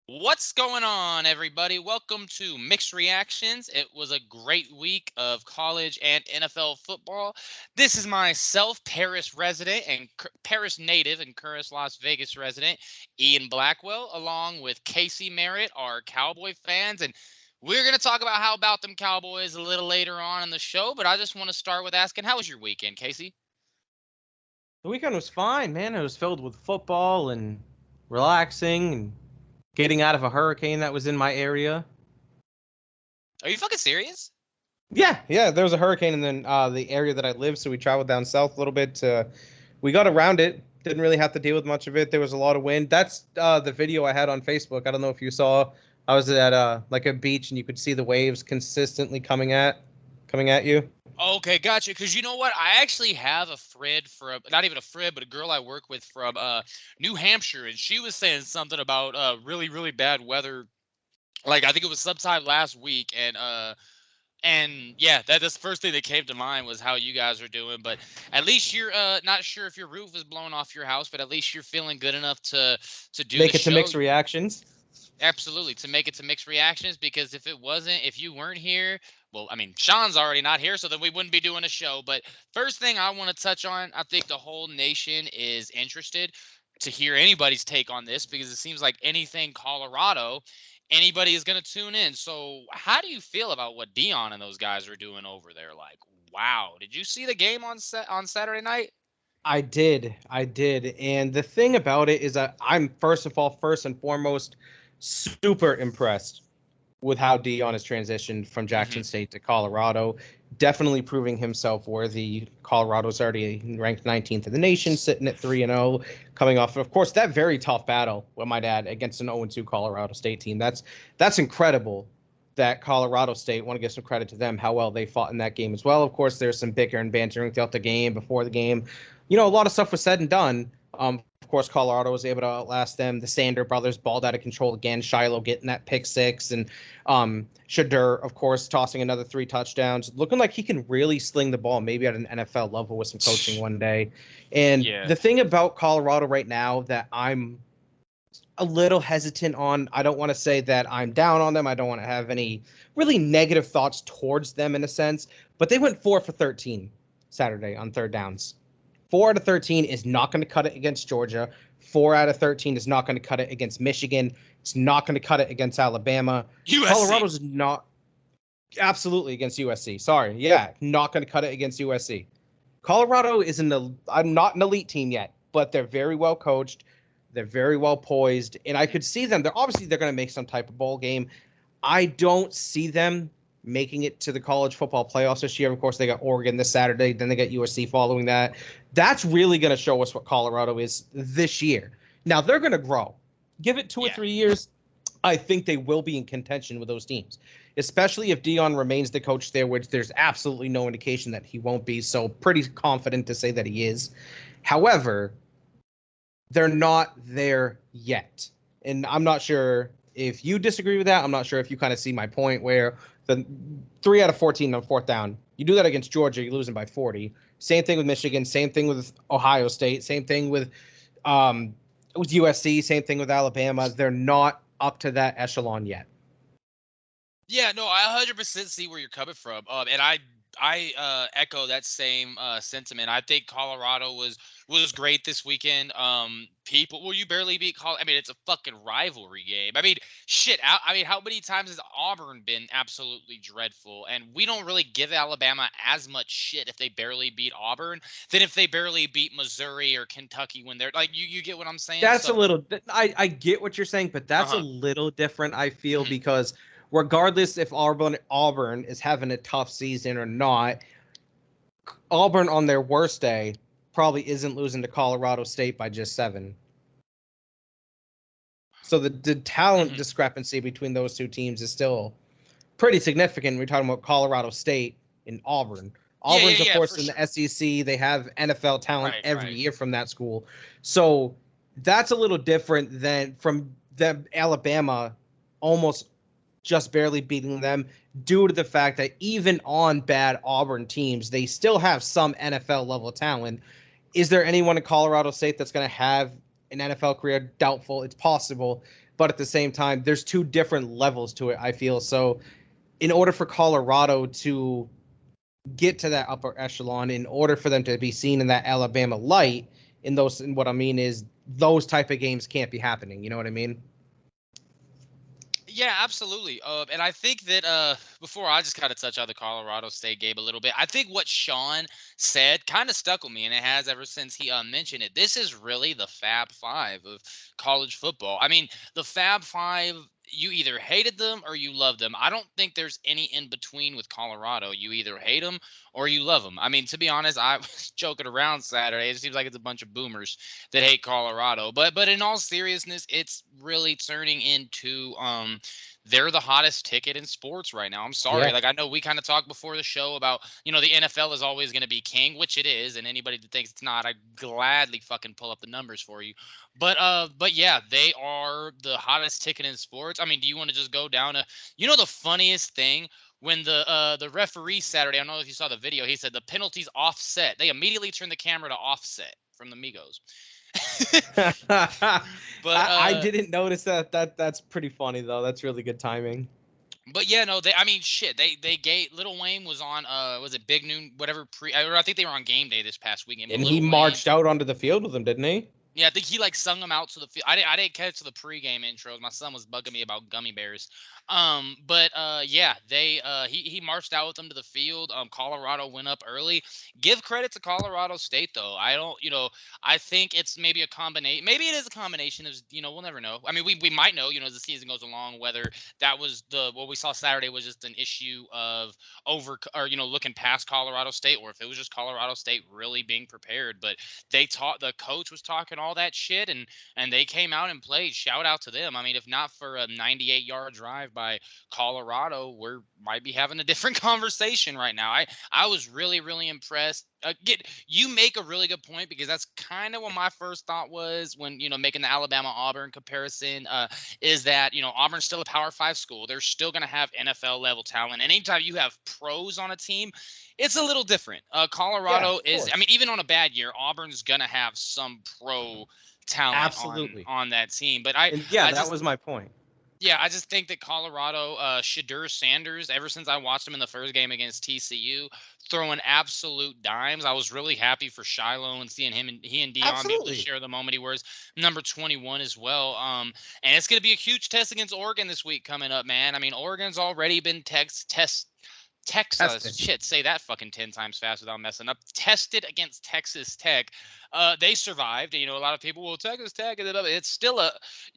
What's going on, everybody? Welcome to Mixed Reactions. It was a great week of college and NFL football. This is myself, Paris resident and Paris native and Curtis, Las Vegas resident, Ian Blackwell, along with Casey Merritt, our Cowboy fans. And we're going to talk about how about them Cowboys a little later on in the show. But I just want to start with asking, how was your weekend, Casey? The weekend was fine, man. It was filled with football and relaxing and getting out of a hurricane that was in my area. Are you fucking serious? Yeah, there was a hurricane in the area that I live, so we traveled down south a little bit. We got around it. Didn't really have to deal with much of it. There was a lot of wind. That's the video I had on Facebook. I don't know if you saw. I was at like a beach and you could see the waves consistently coming at you. Okay, gotcha. Because you know what? I actually have a friend from, not even a friend, but a girl I work with from New Hampshire, and she was saying something about really, really bad weather. Like I think it was sometime last week, and yeah, that's the first thing that came to mind was how you guys are doing. But at least you're not sure if your roof is blowing off your house, but at least you're feeling good enough to do the Make it to show. mixed reactions. Absolutely, to make it to mixed reactions, because if you weren't here, well, I mean, Sean's already not here, so then we wouldn't be doing a show. But first thing I want to touch on, I think the whole nation is interested to hear anybody's take on this because it seems like anything Colorado, anybody is going to tune in. So, how do you feel about what Dion and those guys are doing over there? Like, wow, did you see the game on Saturday night? I did. And the thing about it is that I'm first and foremost, super impressed with how Dion has transitioned from Hmm. Jackson State to Colorado. Definitely proving himself worthy. Colorado's already ranked 19th in the nation, sitting at 3-0, coming off, of course, that very tough battle with my dad against an 0-2 Colorado State team. That's incredible that Colorado State, want to give some credit to them, how well they fought in that game as well. Of course, there's some bicker and bantering throughout the game, before the game. A lot of stuff was said and done. Of course, Colorado was able to outlast them. The Sander brothers balled out of control again. Shiloh getting that pick six, and Shadur, of course, tossing another 3 touchdowns, looking like he can really sling the ball, maybe at an NFL level with some coaching one day. And Yeah. the thing about Colorado right now that I'm a little hesitant on. I don't want to say that I'm down on them. I don't want to have any really negative thoughts towards them in a sense, but they went 4 for 13 Saturday on third downs. 4 out of 13 is not going to cut it against Georgia. 4 out of 13 is not going to cut it against Michigan. It's not going to cut it against Alabama. USC. Colorado's not absolutely against USC. Sorry. Yeah, not going to cut it against USC. Colorado is I'm not an elite team yet, but they're very well coached. They're very well poised, and I could see them. They're going to make some type of bowl game. I don't see them making it to the college football playoffs this year. Of course, they got Oregon this Saturday, then they got USC following that. That's really going to show us what Colorado is this year. Now they're going to grow. Give it 2 or 3 years. I think they will be in contention with those teams, especially if Dion remains the coach there, which there's absolutely no indication that he won't be. So pretty confident to say that he is. However, they're not there yet. And I'm not sure if you disagree with that. I'm not sure if you kind of see my point where the 3 out of 14 on fourth down, you do that against Georgia, you're losing by 40. Same thing with Michigan, same thing with Ohio State, same thing with USC, same thing with Alabama. They're not up to that echelon yet. Yeah, no, I 100% see where you're coming from. And I echo that same sentiment. I think Colorado was great this weekend. Well, you barely beat I mean, it's a fucking rivalry game. I mean, shit. I mean, how many times has Auburn been absolutely dreadful? And we don't really give Alabama as much shit if they barely beat Auburn than if they barely beat Missouri or Kentucky when they're like you get what I'm saying? That's So, a little. I get what you're saying, but that's a uh-huh. little different. I feel Mhm. because regardless if Auburn is having a tough season or not, Auburn on their worst day probably isn't losing to Colorado State by just 7. So the talent Mhm. discrepancy between those two teams is still pretty significant. We're talking about Colorado State and Auburn. Yeah, yeah, Auburn's, of yeah, course, for in the sure. SEC. They have NFL talent Right, every right. year from that school. So that's a little different than from the Alabama almost just barely beating them due to the fact that even on bad Auburn teams, they still have some NFL level talent. Is there anyone in Colorado State that's going to have an NFL career, doubtful. It's possible, but at the same time, there's two different levels to it, I feel. So, in order for Colorado to get to that upper echelon, in order for them to be seen in that Alabama light, and what I mean is those type of games can't be happening. You know what I mean? Yeah, absolutely. And I think that before I just kind of touch on the Colorado State game a little bit, I think what Sean said kind of stuck with me, and it has ever since he mentioned it. This is really the Fab Five of college football. I mean, the Fab Five. You either hated them or you loved them. I don't think there's any in between with Colorado. You either hate them or you love them. I mean, to be honest, I was joking around Saturday. It seems like it's a bunch of boomers that hate Colorado. But in all seriousness, it's really turning into they're the hottest ticket in sports right now. I'm sorry. Yeah. Like I know we kind of talked before the show about, the NFL is always going to be king, which it is, and anybody that thinks it's not, I gladly fucking pull up the numbers for you. But yeah, they are the hottest ticket in sports. I mean, do you want to just go down to the funniest thing when the referee Saturday, I don't know if you saw the video, he said the penalty's offset. They immediately turned the camera to offset from the Migos. But I didn't notice that. That's pretty funny though. That's really good timing. But yeah, no, I mean shit. They gave Lil Wayne was on was it Big Noon whatever I think they were on game day this past weekend. And he marched out onto the field with them, didn't he? Yeah, I think he sung them out to the field. I didn't catch the pregame intros. My son was bugging me about gummy bears. But yeah, he marched out with them to the field. Colorado went up early. Give credit to Colorado State though. I think it's maybe a combination. Maybe it is a combination of we'll never know. I mean, we might know as the season goes along whether that was what we saw Saturday was just an issue of looking past Colorado State, or if it was just Colorado State really being prepared. But the coach was talking all that shit, and they came out and played. Shout out to them. I mean, if not for a 98-yard drive by Colorado, we might be having a different conversation right now. I was really, really impressed. You make a really good point, because that's kind of what my first thought was when making the Alabama-Auburn comparison, is that Auburn's still a Power 5 school. They're still going to have NFL level talent, and anytime you have pros on a team, it's a little different. Colorado is, I mean, even on a bad year, Auburn's going to have some pro talent on that team. But that was my point. Yeah, I just think that Colorado, Shedeur Sanders, ever since I watched him in the first game against TCU, throwing absolute dimes. I was really happy for Shiloh and seeing he and Dion be able to share the moment. He wears number 21 as well. And it's going to be a huge test against Oregon this week coming up, man. I mean, Oregon's already been Texas, say that fucking 10 times fast without messing up. Tested against Texas Tech. They survived. A lot of people, well, Texas Tech, it's still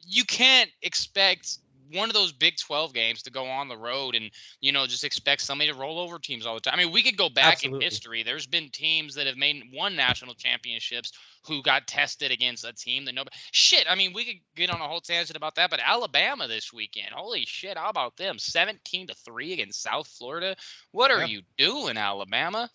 you can't expect one of those Big 12 games to go on the road and, just expect somebody to roll over teams all the time. I mean, we could go back in history. There's been teams that have won national championships who got tested against a team that nobody. Shit, I mean, we could get on a whole tangent about that, but Alabama this weekend, holy shit, how about them? 17-3 against South Florida. What are you doing, Alabama?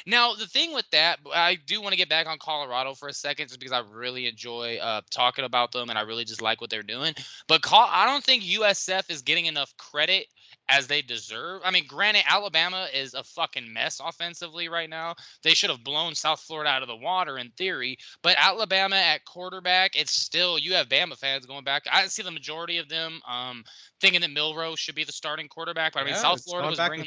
Now the thing with that, I do want to get back on Colorado for a second, just because I really enjoy talking about them, and I really just like what they're doing. But I don't think USF is getting enough credit as they deserve. I mean, granted, Alabama is a fucking mess offensively right now. They should have blown South Florida out of the water in theory, but Alabama at quarterback, it's still, you have Bama fans going back. I see the majority of them thinking that Milroe should be the starting quarterback. But I mean, South Florida was bringing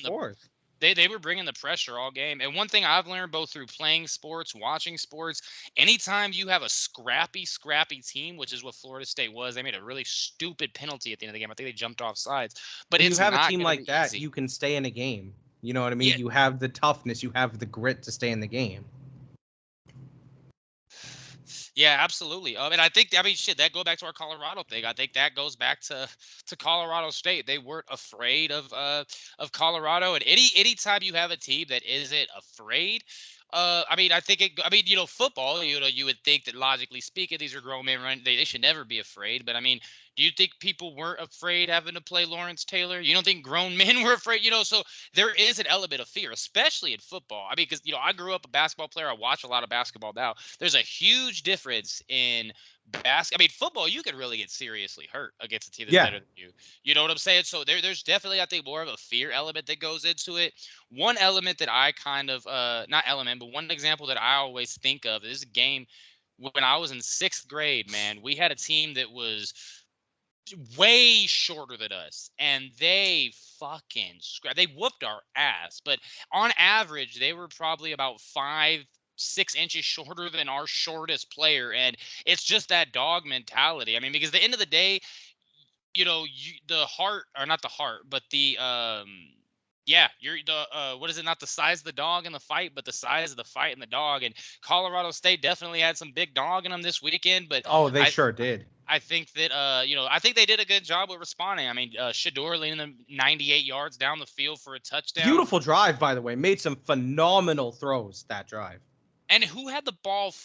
they were bringing the pressure all game. And one thing I've learned both through playing sports, watching sports, anytime you have a scrappy team, which is what Florida State was, they made a really stupid penalty at the end of the game. I think they jumped off sides. But you have a team like that, you can stay in a game. You know what I mean? Yeah. You have the toughness, you have the grit to stay in the game. Yeah, absolutely. And I think, shit, that go back to our Colorado thing. I think that goes back to Colorado State. They weren't afraid of Colorado. And anytime you have a team that isn't afraid, I think football, you would think that logically speaking, these are grown men running. They should never be afraid. But I mean, do you think people weren't afraid having to play Lawrence Taylor? You don't think grown men were afraid? So there is an element of fear, especially in football. I mean, because, I grew up a basketball player. I watch a lot of basketball now. There's a huge difference in football, you could really get seriously hurt against a team that's better than you. You know what I'm saying? So there's definitely, I think, more of a fear element that goes into it. One element that I kind of, not element, but one example that I always think of is a game when I was in 6th grade, man, we had a team that was way shorter than us, and they they whooped our ass. But on average, they were probably about 5, 6 inches shorter than our shortest player, and it's just that dog mentality. I mean, because at the end of the day, the heart, or not the heart, but the yeah, you're the what is it? Not the size of the dog in the fight, but the size of the fight in the dog. And Colorado State definitely had some big dog in them this weekend. But Oh, they I sure did. I think that I think they did a good job with responding. I mean, Shador leading them 98 yards down the field for a touchdown. Beautiful drive, by the way. Made some phenomenal throws that drive. And who had the ball?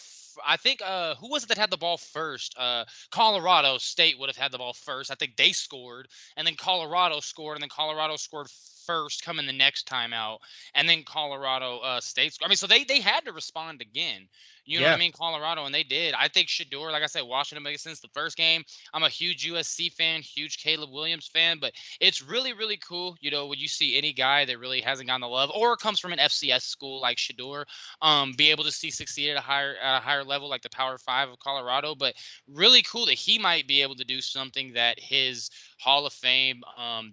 I think who was it that had the ball first? Colorado State would have had the ball first. I think they scored, and then Colorado scored, and then Colorado scored first, coming the next time out, and then Colorado State scored. I mean, so they had to respond again. You know what I mean? Colorado, and they did. I think Shador, like I said, Washington makes since the first game. I'm a huge USC fan, huge Caleb Williams fan, but it's really, really cool, when you see any guy that really hasn't gotten the love or comes from an FCS school like Shador, be able to see succeed at a higher level like the Power 5 of Colorado. But really cool that he might be able to do something that his Hall of Fame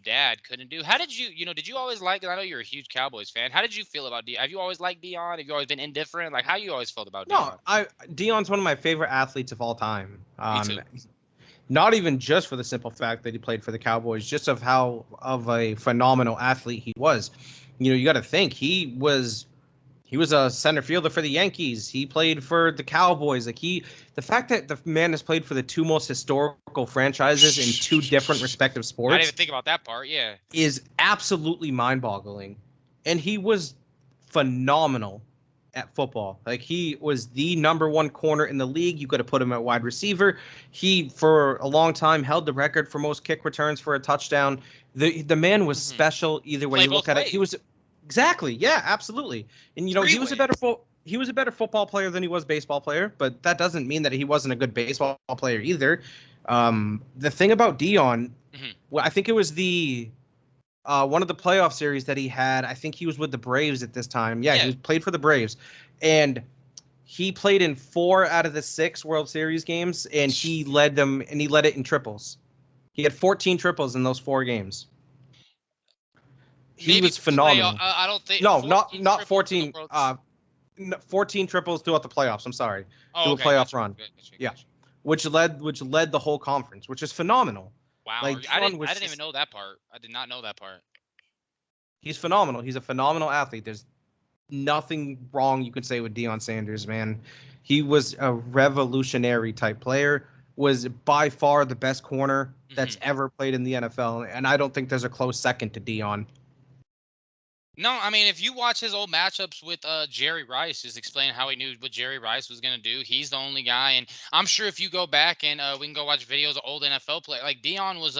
dad couldn't do. How did did you always like, I know you're a huge Cowboys fan, how did you feel about Deion? Have you always liked Deion? Have you always been indifferent? Like, how you always felt about Deion? No, Deion's one of my favorite athletes of all time. Me too. Not even just for the simple fact that he played for the Cowboys, just of how of a phenomenal athlete he was. You got to think he was a center fielder for the Yankees. He played for the Cowboys. The fact that the man has played for the two most historical franchises in two different respective sports. I didn't even think about that part. Yeah, is absolutely mind-boggling, and he was phenomenal at football. Like, he was the number one corner in the league. You could have put him at wide receiver. He, for a long time, held the record for most kick returns for a touchdown. The man was special either way you look at it. He was exactly, yeah, absolutely. And he was a better football player than he was baseball player, but that doesn't mean that he wasn't a good baseball player either. The thing about Deion, well, I think it was the one of the playoff series that he had. I think he was with the Braves at this time. Yeah, he played for the Braves, and he played in 4 out of the 6 World Series games, and he led them, and he led it in triples. He had 14 triples in those 4 games. He was phenomenal. I don't think. No, not 14. 14 triples throughout the playoffs. I'm sorry, through a playoff run. Yeah, which led the whole conference, which is phenomenal. Wow, like, I didn't even know that part. I did not know that part. He's phenomenal. He's a phenomenal athlete. There's nothing wrong you could say with Deion Sanders, man. He was a revolutionary type player, was by far the best corner that's ever played in the NFL, and I don't think there's a close second to Deion. No, I mean, if you watch his old matchups with Jerry Rice, just explaining how he knew what Jerry Rice was going to do, he's the only guy. And I'm sure if you go back and we can go watch videos of old NFL players, like Deion was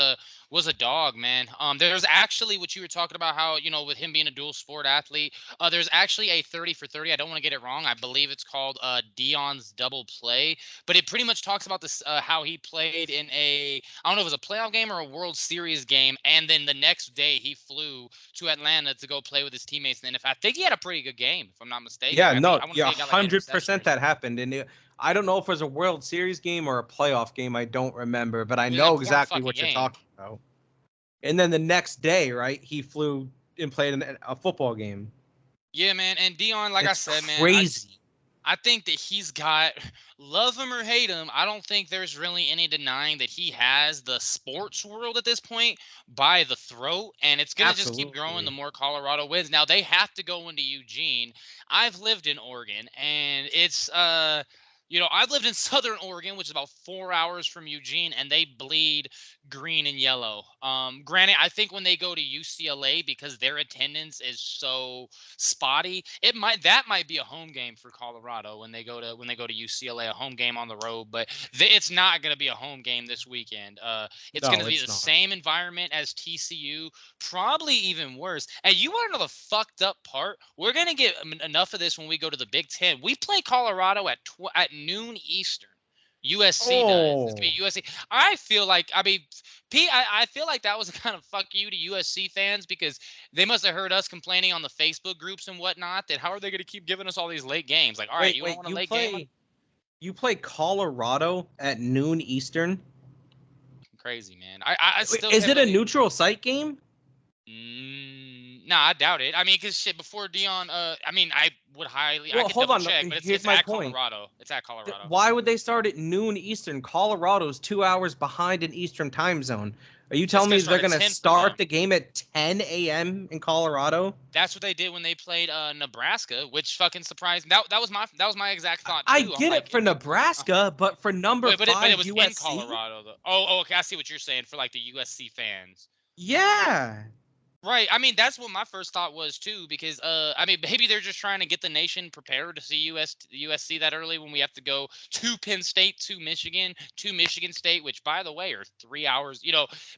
a dog, man. There's actually what you were talking about, how, with him being a dual sport athlete, there's actually a 30 for 30. I don't want to get it wrong. I believe it's called Deion's Double Play, but it pretty much talks about this, how he played in I don't know if it was a playoff game or a World Series game. And then the next day he flew to Atlanta to go play with his teammates. And I think he had a pretty good game, if I'm not mistaken. Yeah, 100% that happened. And I don't know if it was a World Series game or a playoff game. I don't remember, but I know exactly what you're talking about. And then the next day, right, he flew and played in a football game. Yeah, man. And Deion, like I said, man, crazy. I think that he's got, love him or hate him, I don't think there's really any denying that he has the sports world at this point by the throat, and it's going to just keep growing the more Colorado wins. Now, they have to go into Eugene. I've lived in Oregon, and it's, I've lived in Southern Oregon, which is about 4 hours from Eugene, and they bleed green and yellow. Granted, I think when they go to UCLA, because their attendance is so spotty, that might be a home game for Colorado when they go to UCLA, a home game on the road. But it's not going to be a home game this weekend. It's going to be the same environment as TCU, probably even worse. And you want to know the fucked up part? We're going to get enough of this when we go to the Big Ten. We play Colorado at noon Eastern. USC does. It's gonna be USC. I feel like, Pete, I feel like that was a kind of fuck you to USC fans, because they must have heard us complaining on the Facebook groups and whatnot that how are they going to keep giving us all these late games? Like, all right, you don't want a late game? You play Colorado at noon Eastern. Crazy, man. I still Is can't it a believe. neutral site game? Nah, I doubt it. I mean, cause shit, before Dion, I mean, I Well, could hold double on. check, but Here's it's my at point. Colorado. It's at Colorado. Why would they start at noon Eastern? Colorado's 2 hours behind an Eastern time zone. Are you It's telling gonna me start they're at going to 10 for them. start the game at 10 a.m. in Colorado? That's what they did when they played Nebraska, which fucking surprised me. That was my exact thought I too. I'm get like, it for Nebraska, but for number but it 5 was in USC? Colorado though. Oh, okay, I see what you're saying for like the USC fans. Yeah. Right. I mean, that's what my first thought was too, because I mean, maybe they're just trying to get the nation prepared to see USC that early when we have to go to Penn State, to Michigan, to Michigan State, which by the way are 3 hours.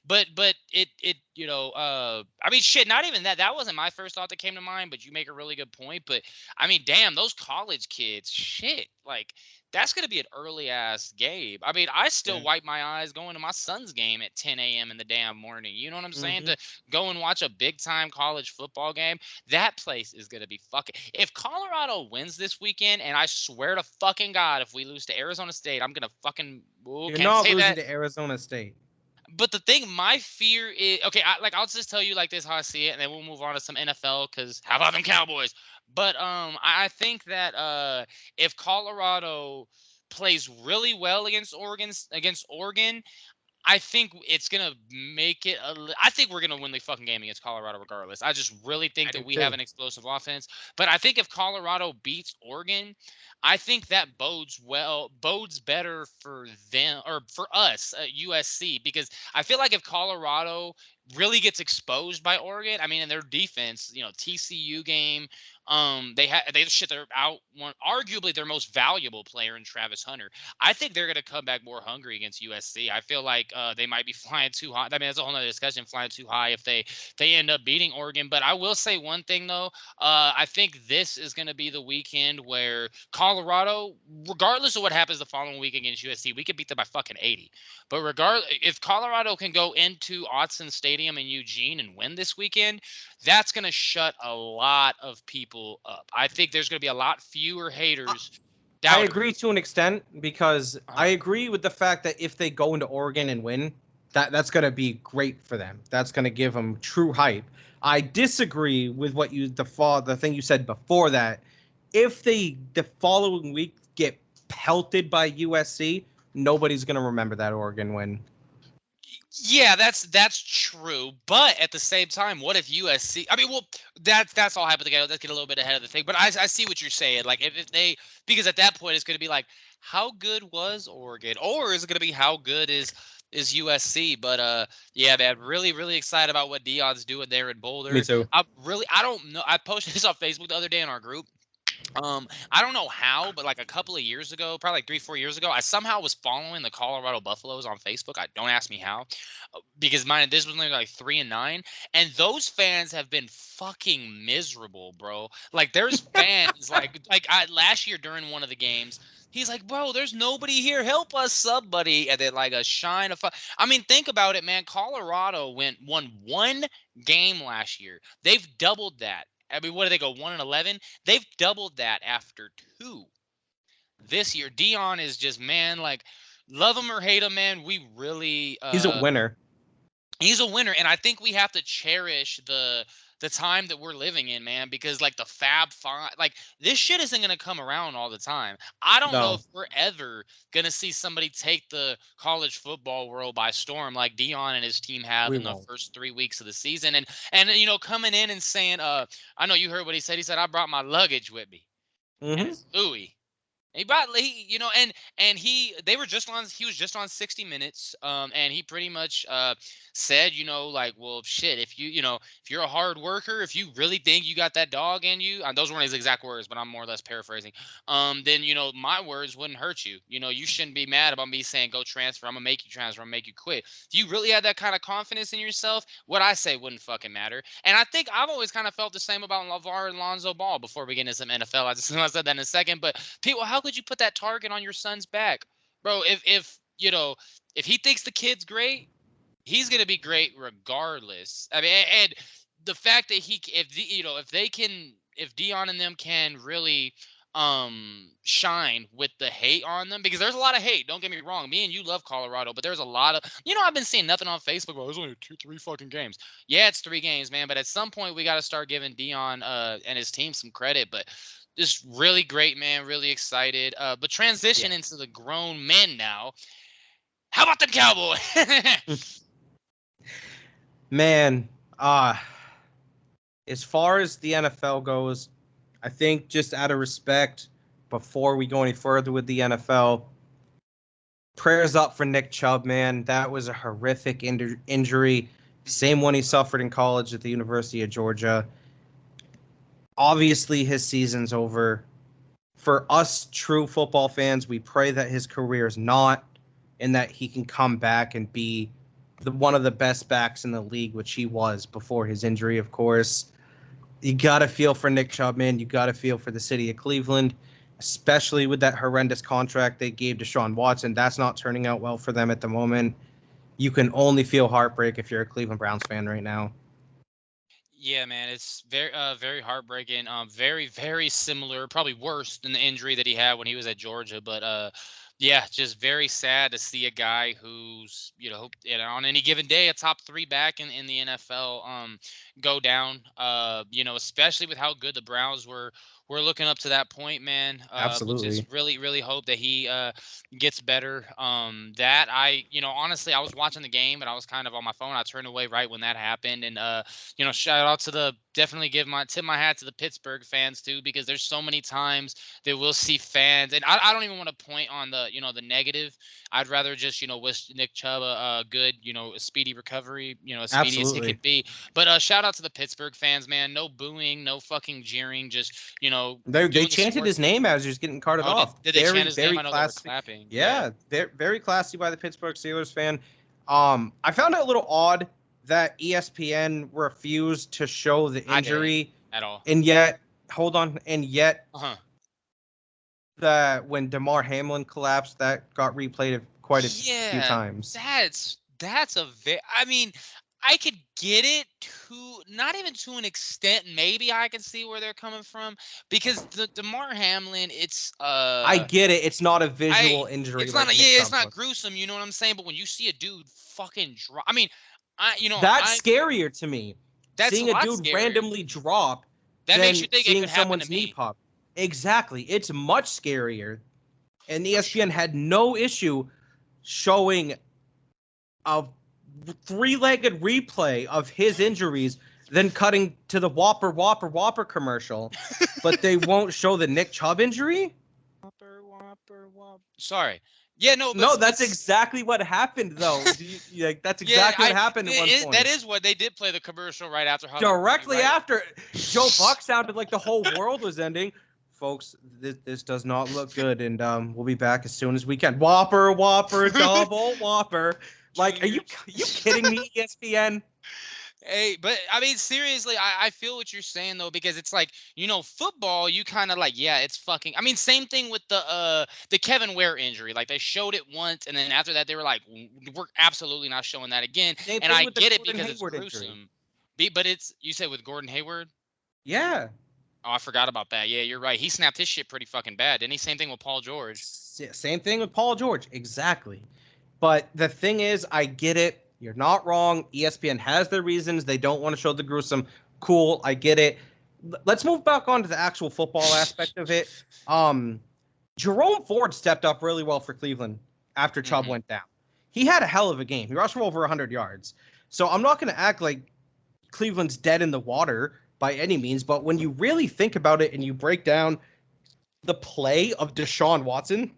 But it I mean, shit. Not even that. That wasn't my first thought that came to mind. But you make a really good point. But I mean, damn, those college kids, shit, like. That's gonna be an early ass game. I mean, I still Yeah. wipe my eyes going to my son's game at 10 a.m. in the damn morning. You know what I'm saying? Mm-hmm. Go and watch a big time college football game, that place is going to be fucking. If Colorado wins this weekend, and I swear to fucking God, if we lose to Arizona State, I'm going to fucking. Ooh, You're can't not say losing that. to Arizona State. But the thing, my fear is okay. I'll just tell you like this how I see it, and then we'll move on to some NFL. Because how about them Cowboys? But I think that if Colorado plays really well against Oregon, I think it's gonna make it. I think we're gonna win the fucking game against Colorado regardless. I just really think I that do we have too. an explosive offense. But I think if Colorado beats Oregon, I think that bodes better for them or for us at USC, because I feel like if Colorado really gets exposed by Oregon, I mean, in their defense, TCU game, they're out one arguably their most valuable player in Travis Hunter. I think they're going to come back more hungry against USC. I feel like they might be flying too high. I mean, that's a whole other discussion, flying too high if they end up beating Oregon. But I will say one thing though. I think this is going to be the weekend where Colorado, regardless of what happens the following week against USC, we could beat them by fucking 80. But if Colorado can go into Autzen Stadium in Eugene and win this weekend, that's going to shut a lot of people up. I think there's going to be a lot fewer haters. I Doubters. agree to an extent because I Uh-huh. agree with the fact that if they go into Oregon and win, that's going to be great for them. That's going to give them true hype. I disagree with the thing you said before that. If they the following week get pelted by USC, nobody's going to remember that Oregon win. Yeah, that's true. But at the same time, what if USC? I mean, well, that's all hypothetical. Let's get a little bit ahead of the thing. But I see what you're saying. Like if they, because at that point it's going to be like, how good was Oregon, or is it going to be how good is USC? But yeah, man, really excited about what Dion's doing there in Me Boulder. too. I don't know. I posted this on Facebook the other day in our group. I don't know how, but like a couple of years ago, probably like 3, 4 years ago, I somehow was following the Colorado Buffaloes on Facebook. I don't ask me how, because this was only like 3-9, and those fans have been fucking miserable, bro. Like there's fans last year during one of the games. He's like, bro, there's nobody here. Help us, somebody. And then like a shine of. I mean, think about it, man. Colorado won one game last year. They've doubled that. I mean, what do they go 1-11? They've doubled that after 2 this year. Dion is just, man, like, love him or hate him, man. We really He's a winner. he's a winner, and I think we have to cherish the time that we're living in, man, because like the Fab Five, like this shit isn't gonna come around all the time. I don't know No, if we're ever gonna see somebody take the college football world by storm like Dion and his team have we in the won't. first 3 weeks of the season, and coming in and saying, I know you heard what he said. He said I brought my luggage with me, and Mm-hmm. it's ooey. And they were just on. He was just on 60 Minutes, and he pretty much said, like, well, shit, if you're a hard worker, if you really think you got that dog in you, those weren't his exact words, but I'm more or less paraphrasing. Then my words wouldn't hurt you. You shouldn't be mad about me saying go transfer. I'm gonna make you transfer. I'm gonna make you quit. If you really had that kind of confidence in yourself, what I say wouldn't fucking matter. And I think I've always kind of felt the same about LeVar and Lonzo Ball before we get into some NFL. I said that in a second, but people, how could you put that target on your son's back, bro? If he thinks the kid's great, he's gonna be great regardless. I mean, and the fact that if Dion and them can really shine with the hate on them, because there's a lot of hate. Don't get me wrong. Me and you love Colorado, but there's a lot of, I've been seeing nothing on Facebook. Well, there's only 3 fucking games. Yeah, it's 3 games, man. But at some point, we got to start giving Dion and his team some credit. But just really great, man. Really excited. But transition into the grown men now. How about them Cowboys? Man, as far as the NFL goes, I think just out of respect, before we go any further with the NFL, prayers up for Nick Chubb, man. That was a horrific injury. Same one he suffered in college at the University of Georgia. Obviously, his season's over. For us true football fans, we pray that his career is not, and that he can come back and be one of the best backs in the league, which he was before his injury, of course. You got to feel for Nick Chubb, man. You got to feel for the city of Cleveland, especially with that horrendous contract they gave Deshaun Watson. That's not turning out well for them at the moment. You can only feel heartbreak if you're a Cleveland Browns fan right now. Yeah, man, it's very heartbreaking. Very, very similar, probably worse than the injury that he had when he was at Georgia. But yeah, just very sad to see a guy who's, on any given day, a top 3 back in the NFL, go down. Especially with how good the Browns were looking up to that point, man. But just really, really hope that he gets better. Honestly, I was watching the game, but I was kind of on my phone. I turned away right when that happened, and shout out to definitely tip my hat to the Pittsburgh fans too, because there's so many times that we'll see fans, and I don't even want to point on the negative. I'd rather just wish Nick Chubb a good a speedy recovery, as speedy as it could be. But shout out to the Pittsburgh fans, man. No booing, no fucking jeering, just they chanted his name as he was getting carted off. Did they chant his name? I know they were clapping. Yeah, they're very classy by the Pittsburgh Steelers fan. I found it a little odd that ESPN refused to show the injury at all. And yet, that when Damar Hamlin collapsed, that got replayed quite a few times. That's a very, I could get it not even to an extent. Maybe I can see where they're coming from, because the Damar Hamlin, it's I get it. It's not a visual injury. It's not. It's not gruesome. You know what I'm saying? But when you see a dude fucking drop, that's scarier to me. Seeing a dude scarier. Randomly drop. That makes you think it could happen to me. Knee pop. Exactly. It's much scarier. And ESPN had no issue showing a 3-legged replay of his injuries, then cutting to the Whopper commercial. But they won't show the Nick Chubb injury? Whopper. Sorry. Yeah, no, that's exactly what happened, though. That's exactly what happened at one point. That is what they did, play the commercial right after. Directly after. Joe Buck sounded like the whole world was ending. Folks, this does not look good, and we'll be back as soon as we can. Whopper, double Whopper. Like, are you kidding me, ESPN? Hey, but seriously, I feel what you're saying though, because it's like, football, you kind of like, yeah, it's fucking. Same thing with the Kevin Ware injury. Like, they showed it once, and then after that, they were like, we're absolutely not showing that again. And I get it because it's gruesome. But you said with Gordon Hayward? Yeah. Oh, I forgot about that. Yeah, you're right. He snapped his shit pretty fucking bad, didn't he? Same thing with Paul George. Same thing with Paul George. Exactly. But the thing is, I get it. You're not wrong. ESPN has their reasons. They don't want to show the gruesome. Cool. I get it. Let's move back on to the actual football aspect of it. Jerome Ford stepped up really well for Cleveland after Chubb went down. He had a hell of a game. He rushed for over 100 yards. So I'm not going to act like Cleveland's dead in the water by any means. But when you really think about it and you break down the play of Deshaun Watson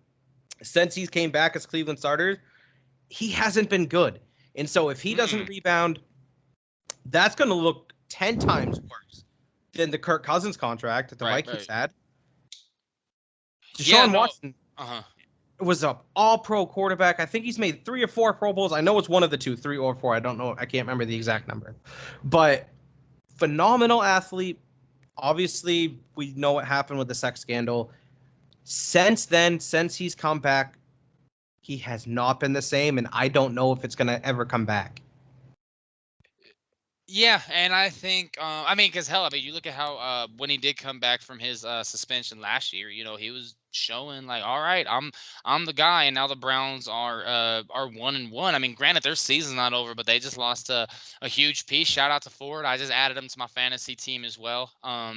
since he came back as Cleveland starter, he hasn't been good. And so if he doesn't rebound, that's going to look 10 times worse than the Kirk Cousins contract that the Vikings had. Deshaun Watson was an all-pro quarterback. I think he's made 3 or 4 Pro Bowls. I know it's one of the 2, 3 or 4. I don't know. I can't remember the exact number. But phenomenal athlete. Obviously, we know what happened with the sex scandal. Since then, since he's come back, he has not been the same, and I don't know if it's going to ever come back. Yeah, and I think, I mean, because hell, I mean, you look at how when he did come back from his suspension last year, he was showing like, all right, I'm the guy, and now the Browns are 1-1. I mean, granted, their season's not over, but they just lost a huge piece. Shout out to Ford. I just added him to my fantasy team as well.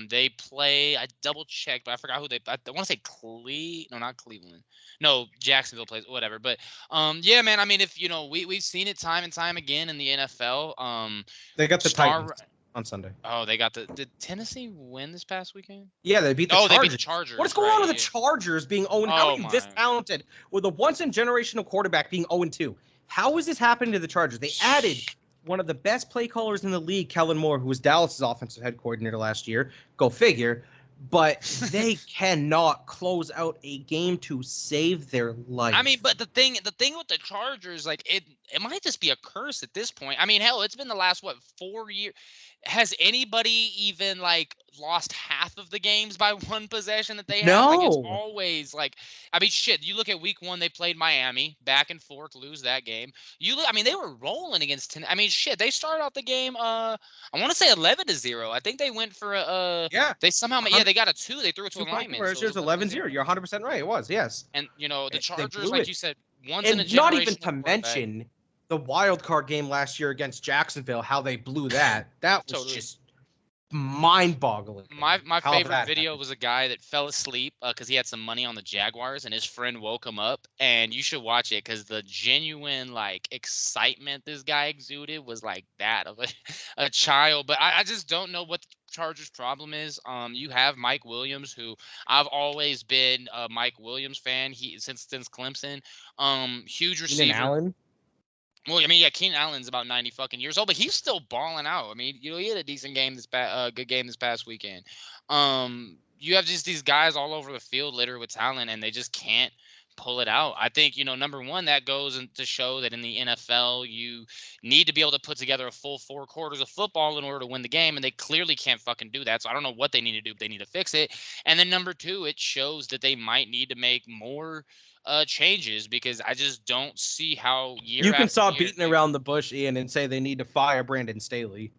They play. I double checked, but I forgot who they. I want to say No, not Cleveland. No, Jacksonville plays whatever. But yeah, man. I mean, if we've seen it time and time again in the NFL. They got the Star. Titans on Sunday. Oh, they got Did Tennessee win this past weekend? Yeah, they beat the Oh, they beat the Chargers. What is Chargers, going on right? with the Yeah. Chargers being 0? How are Oh you this my. talented with a once in generational quarterback being 0-2? How is this happening to the Chargers? They added one of the best play callers in the league, Kellen Moore, who was Dallas's offensive head coordinator last year. Go figure. But they cannot close out a game to save their life. I mean, but the thing with the Chargers, like it might just be a curse at this point. I mean, hell, it's been the last 4 years. Has anybody even like lost half of the games by one possession that they have? Like it's No. always like, I mean, shit. You look at week 1, they played Miami back and forth, lose that game. I mean, they were rolling against I mean, shit. They started off the game. I want to say 11-0. I think they went for Yeah. They somehow, yeah, they got a 2. They threw it to a Two-point lineman. So it conversions, was 11-0. You're 100% right. It was, yes. And the They Chargers, blew like it. you said, once in a And not even generational to quarterback. mention the wild card game last year against Jacksonville, how they blew that. That was Totally. just mind-boggling. My how favorite that video happened. was a guy that fell asleep because he had some money on the Jaguars, and his friend woke him up. And you should watch it because the genuine like excitement this guy exuded was like that of a child. But I just don't know what the Chargers' problem is. You have Mike Williams, who I've always been a Mike Williams fan. Since Clemson. Huge Keenan receiver. Allen. Well, I mean, yeah, Keenan Allen's about 90 fucking years old, but he's still balling out. I mean, he had a decent game good game this past weekend. You have just these guys all over the field littered with talent, and they just can't pull it out. I think, number one, that goes to show that in the NFL, you need to be able to put together a full 4 quarters of football in order to win the game, and they clearly can't fucking do that. So I don't know what they need to do, but they need to fix it. And then number two, it shows that they might need to make more changes because I just don't see how You can after stop year beating around the bush, Ian, and say they need to fire Brandon Staley.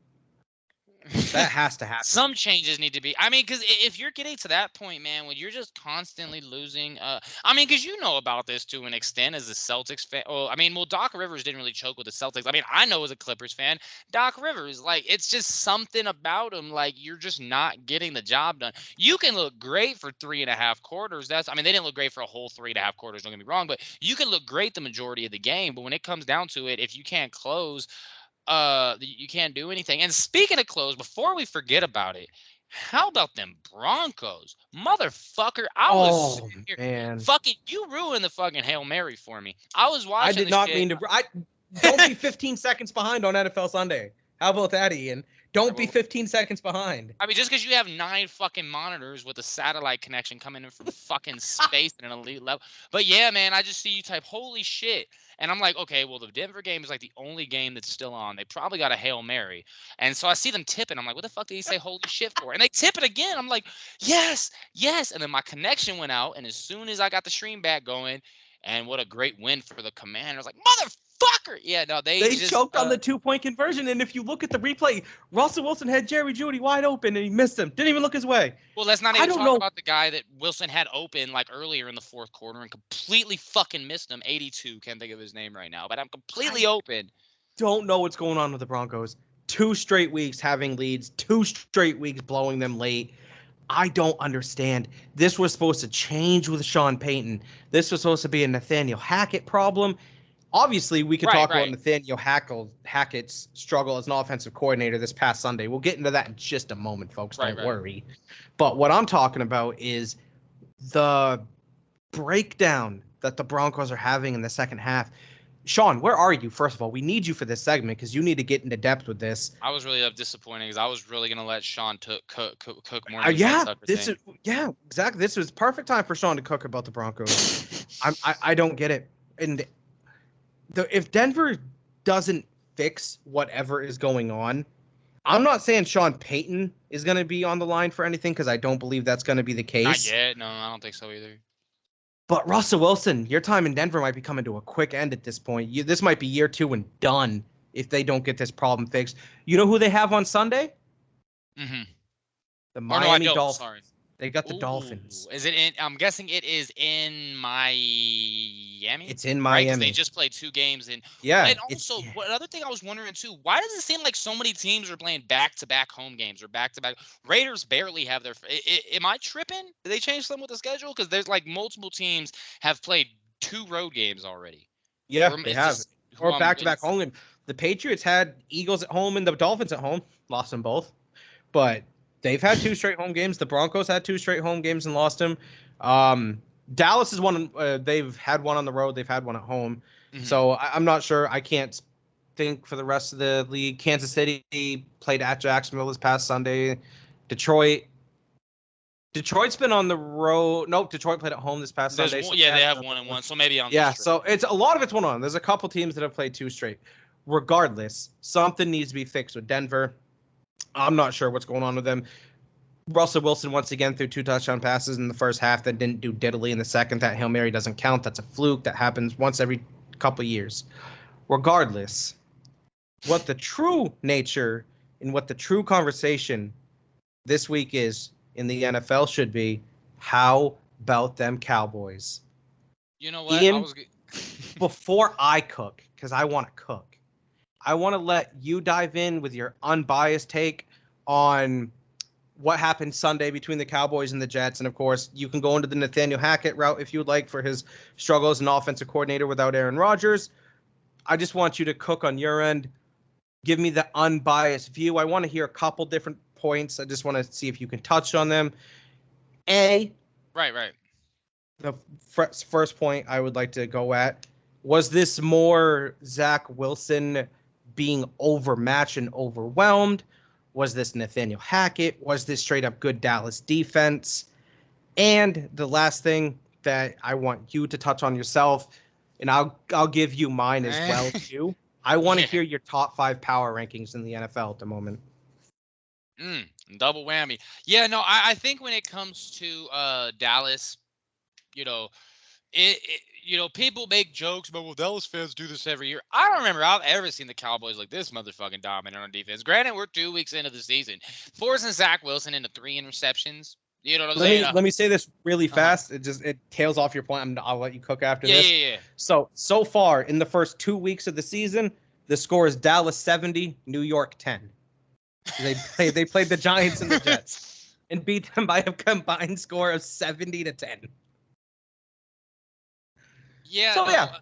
That has to happen. Some changes need to be. I mean, because if you're getting to that point, man, when you're just constantly losing, I mean, because you know about this to an extent as a Celtics fan. Doc Rivers didn't really choke with the Celtics. I mean, I know as a Clippers fan, Doc Rivers, like, it's just something about him. Like, you're just not getting the job done. You can look great for 3.5 quarters. They didn't look great for a whole 3.5 quarters. Don't get me wrong, but you can look great the majority of the game. But when it comes down to it, if you can't close, you can't do anything. And speaking of clothes, before we forget about it, how about them Broncos, motherfucker? I was sitting here, man, fucking, you ruined the fucking Hail Mary for me. I was watching. I did this not shit. mean to. Don't be 15 seconds behind on NFL Sunday. How about that, Ian? Don't be 15 seconds behind. I mean, just because you have 9 fucking monitors with a satellite connection coming in from fucking space at an elite level. But yeah, man, I just see you type, holy shit. And I'm like, okay, well, the Denver game is like the only game that's still on. They probably got a Hail Mary. And so I see them tipping. I'm like, what the fuck did he say holy shit for? And they tip it again. I'm like, yes, yes. And then my connection went out. And as soon as I got the stream back going, and what a great win for the Commanders. Like, motherfucker. Yeah, no, they just choked on the 2-point conversion. And if you look at the replay, Russell Wilson had Jerry Jeudy wide open and he missed him. Didn't even look his way. Well, let's not even talk about the guy that Wilson had open like earlier in the fourth quarter and completely fucking missed him. 82. Can't think of his name right now, but I'm completely open. Don't know what's going on with the Broncos. 2 straight weeks having leads, 2 straight weeks blowing them late. I don't understand. This was supposed to change with Sean Payton. This was supposed to be a Nathaniel Hackett problem. Obviously, we could talk about Nathaniel Hackett's struggle as an offensive coordinator this past Sunday. We'll get into that in just a moment, folks. Don't worry. But what I'm talking about is the breakdown that the Broncos are having in the second half. Sean, where are you? First of all, we need you for this segment because you need to get into depth with this. I was really disappointed because I was really gonna let Sean cook more. Exactly. This was perfect time for Sean to cook about the Broncos. I don't get it. And if Denver doesn't fix whatever is going on, I'm not saying Sean Payton is going to be on the line for anything because I don't believe that's going to be the case. Not yet. No, I don't think so either. But Russell Wilson, your time in Denver might be coming to a quick end at this point. This might be year 2 and done if they don't get this problem fixed. You know who they have on Sunday? Mm-hmm. The Or no, I Miami don't. Dolphins. Sorry. They got the Ooh, Dolphins. is it in? I'm guessing it is in Miami. It's in Right, because they Miami. just played 2 games and Yeah, also what other thing I was wondering too, why does it seem like so many teams are playing back-to-back home games or back-to-back? Raiders barely have their. Am I tripping? Did they change something with the schedule? Because there's like multiple teams have played 2 road games already. yeah, Or they is have. this who Or I'm? back-to-back home game. The Patriots had Eagles at home and the Dolphins at home. Lost them both. But they've had 2 straight home games. The Broncos had 2 straight home games and lost them. Dallas is one. They've had one on the road. They've had one at home. Mhm. So I'm not sure. I can't think for the rest of the league. Kansas City played at Jacksonville this past Sunday. Detroit's been on the road. Nope, Detroit played at home this past There's Sunday. one, So yeah, they have 1-1, so maybe I'm yeah, just tripping. so it's a lot of it's 1-1. There's a couple teams that have played 2 straight. Regardless, something needs to be fixed with Denver. I'm not sure what's going on with them. Russell Wilson once again threw 2 touchdown passes in the first half that didn't do diddly in the second. That Hail Mary doesn't count. That's a fluke. That happens once every couple years. Regardless, what the true nature and what the true conversation this week is in the NFL should be, how about them Cowboys? You know what? Ian, before I cook, because I want to cook, I want to let you dive in with your unbiased take on what happened Sunday between the Cowboys and the Jets. And of course, you can go into the Nathaniel Hackett route if you would like for his struggle as an offensive coordinator without Aaron Rodgers. I just want you to cook on your end. Give me the unbiased view. I want to hear a couple different points. I just want to see if you can touch on them. Right. The first point I would like to go at, was this more Zach Wilson being overmatched and overwhelmed? Was this Nathaniel Hackett? Was this straight up good Dallas defense? And the last thing that I want you to touch on yourself, and I'll give you mine as well too. I want to hear your top 5 power rankings in the NFL at the moment. Double whammy. Yeah, no, I think when it comes to Dallas, people make jokes about, well, Dallas fans do this every year. I don't remember I've ever seen the Cowboys like this motherfucking dominant on defense. Granted, we're 2 weeks into the season. Forcing Zach Wilson into 3 interceptions. You know what I'm saying? Let me say this really fast. It tails off your point. I'll let you cook after this. Yeah. So far in the first 2 weeks of the season, the score is Dallas 70, New York 10. They played the Giants and the Jets and beat them by a combined score of 70-10. Yeah. So yeah,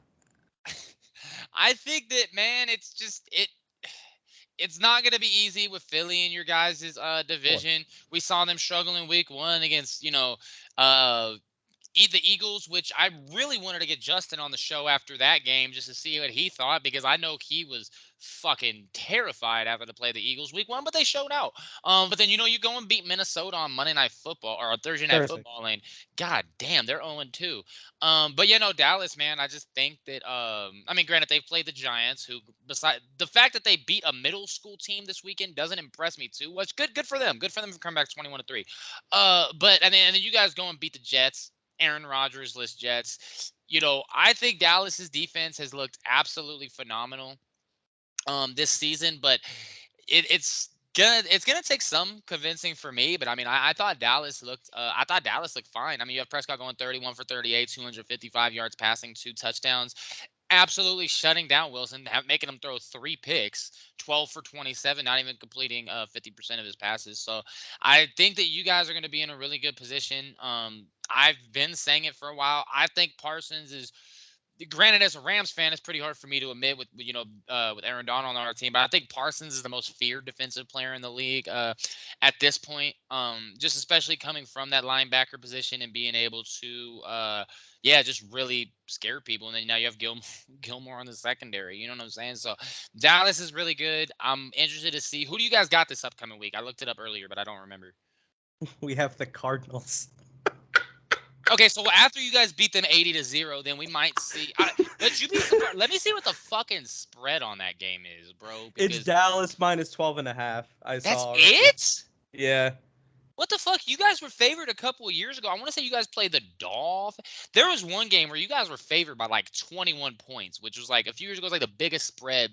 I think that, man, it's not going to be easy with Philly in your guys' division. We saw them struggle in week 1 against, the Eagles, which I really wanted to get Justin on the show after that game just to see what he thought, because I know he was fucking terrified after to play the Eagles week 1, but they showed out. But then, you go and beat Minnesota on Monday Night Football or Thursday Night Football, and god damn, they're 0-2. But Dallas, man, I just think that, granted, they've played the Giants, who, beside the fact that they beat a middle school team this weekend doesn't impress me too much. Good for them. Good for them to come back 21-3. But and then you guys go and beat the Jets. Aaron Rodgers-less Jets. I think Dallas's defense has looked absolutely phenomenal this season, but it's gonna take some convincing for me. But I thought Dallas looked fine. You have Prescott going 31 for 38, 255 yards passing, 2 touchdowns. Absolutely shutting down Wilson, making him throw 3 picks, 12 for 27, not even completing 50% of his passes. So I think that you guys are going to be in a really good position. I've been saying it for a while. I think Parsons is, granted, as a Rams fan, it's pretty hard for me to admit with Aaron Donald on our team, but I think Parsons is the most feared defensive player in the league at this point. Just especially coming from that linebacker position and being able to, just really scare people. And then now you have Gilmore on the secondary. You know what I'm saying? So Dallas is really good. I'm interested to see, who do you guys got this upcoming week? I looked it up earlier, but I don't remember. We have the Cardinals. Okay, so after you guys beat them 80-0, then we might see. Let me see what the fucking spread on that game is, bro. It's Dallas -12.5. I saw. That's it? Yeah. What the fuck? You guys were favored a couple of years ago. I want to say you guys played the Dolphins. There was one game where you guys were favored by like 21 points, which was like a few years ago, was like the biggest spread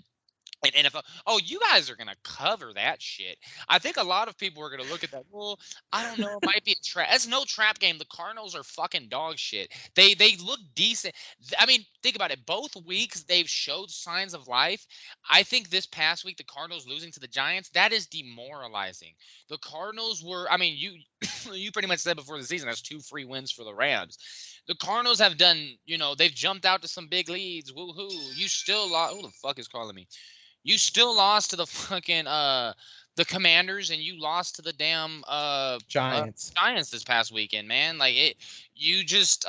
And NFL, oh, you guys are gonna cover that shit. I think a lot of people are gonna look at that. Well, I don't know. It might be a trap. It's no trap game. The Cardinals are fucking dog shit. They look decent. I mean, think about it. Both weeks they've showed signs of life. I think this past week the Cardinals losing to the Giants, that is demoralizing. The Cardinals were. I mean, you you pretty much said before the season that's 2 free wins for the Rams. The Cardinals have done. They've jumped out to some big leads. Woohoo! You still lost. Who the fuck is calling me? You still lost to the fucking the Commanders, and you lost to the damn Giants. Giants this past weekend, man. Like it, you just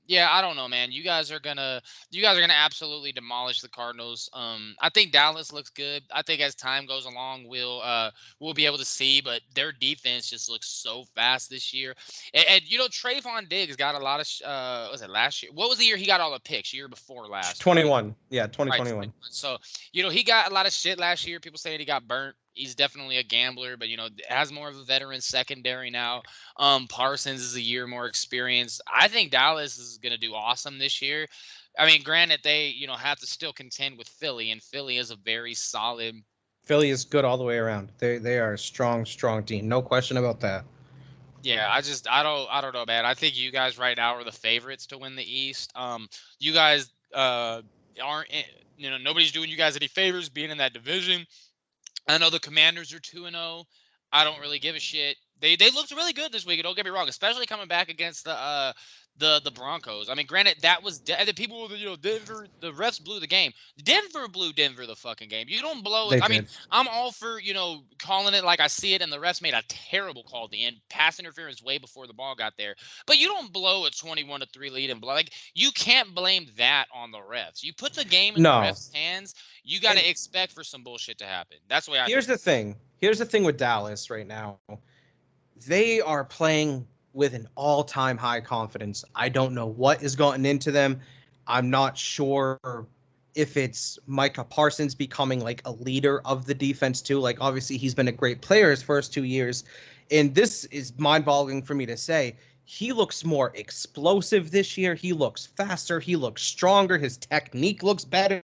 yeah, I don't know, man. You guys are gonna absolutely demolish the Cardinals. I think Dallas looks good. I think as time goes along, we'll be able to see, but their defense just looks so fast this year. And Trayvon Diggs got a lot of was it last year? What was the year he got all the picks? Year before last? 21. Yeah, Right, 2021. so he got a lot of shit last year. People saying he got burnt. He's definitely a gambler, but has more of a veteran secondary now. Parsons is a year more experienced. I think Dallas is gonna do awesome this year. I mean, granted, they have to still contend with Philly, and Philly is a very solid. Philly is good all the way around. They are a strong team. No question about that. Yeah, I don't know, man. I think you guys right now are the favorites to win the East. You guys aren't. Nobody's doing you guys any favors being in that division. I know the Commanders are 2-0. I don't really give a shit. They looked really good this week. Don't get me wrong, especially coming back against the Broncos. I mean, granted, that was the people. Denver. The refs blew the game. Denver blew Denver the fucking game. You don't blow it. They I mean, did. I'm all for calling it like I see it, and the refs made a terrible call at the end, pass interference way before the ball got there. But you don't blow a 21-3 lead and blow like you can't blame that on the refs. You put the game in the No. refs' hands. You got And to expect for some bullshit to happen. That's the way I. Here's the thing. Here's the thing with Dallas right now. They are playing with an all-time high confidence. I don't know what is gotten into them. I'm not sure if it's Micah Parsons becoming like a leader of the defense too. Like obviously he's been a great player his first 2 years, and this is mind-boggling for me to say. He looks more explosive this year. He looks faster. He looks stronger. His technique looks better.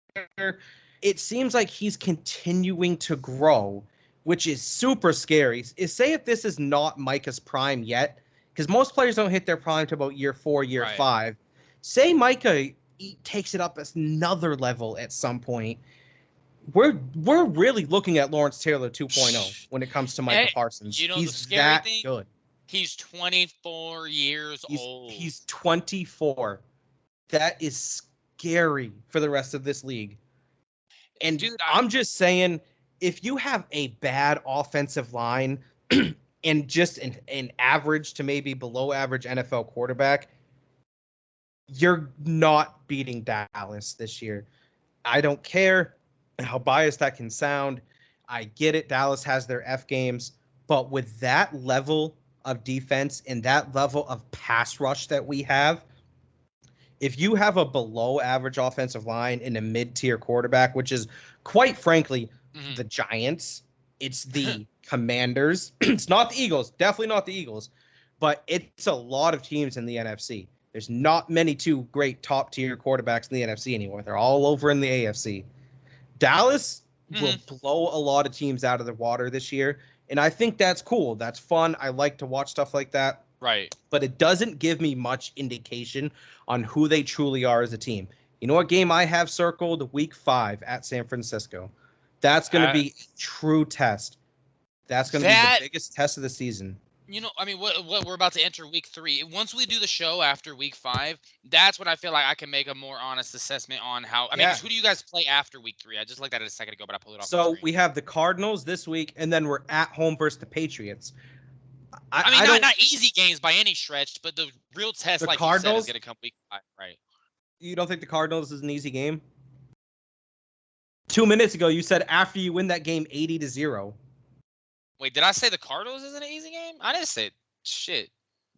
It seems like he's continuing to grow, which is super scary. Say if this is not Micah's prime yet, because most players don't hit their prime to about year 4, year Right. 5. Say Micah takes it up as another level at some point. We're really looking at Lawrence Taylor 2.0 when it comes to Micah Parsons. The He's scary that thing, good. he's 24 years old. He's 24. That is scary for the rest of this league. And Dude, I'm just saying, if you have a bad offensive line and just an average to maybe below average NFL quarterback, you're not beating Dallas this year. I don't care how biased that can sound. I get it. Dallas has their F games, but with that level of defense and that level of pass rush that we have, if you have a below average offensive line and a mid-tier quarterback, which is quite frankly the Giants, it's the Commanders, it's not the Eagles, definitely not the Eagles, but it's a lot of teams in the NFC. There's not many two great top-tier quarterbacks in the NFC anymore. They're all over in the AFC. Dallas will blow a lot of teams out of the water this year, and I think that's cool. That's fun. I like to watch stuff like that. Right. But it doesn't give me much indication on who they truly are as a team. You know what game I have circled? Week 5 at San Francisco. That's going to be a true test. That's going to be the biggest test of the season. I mean, what we're about to enter week 3. Once we do the show after week 5, that's when I feel like I can make a more honest assessment on how. I mean, who do you guys play after week 3? I just looked at it a second ago, but I pulled it off. So we have the Cardinals this week, and then we're at home versus the Patriots. I mean, not easy games by any stretch, but the real test, like Cardinals, you said, is going to come week 5, right? You don't think the Cardinals is an easy game? 2 minutes ago, you said after you win that game 80-0. Wait, did I say the Cardinals is an easy game? I didn't say it. Shit.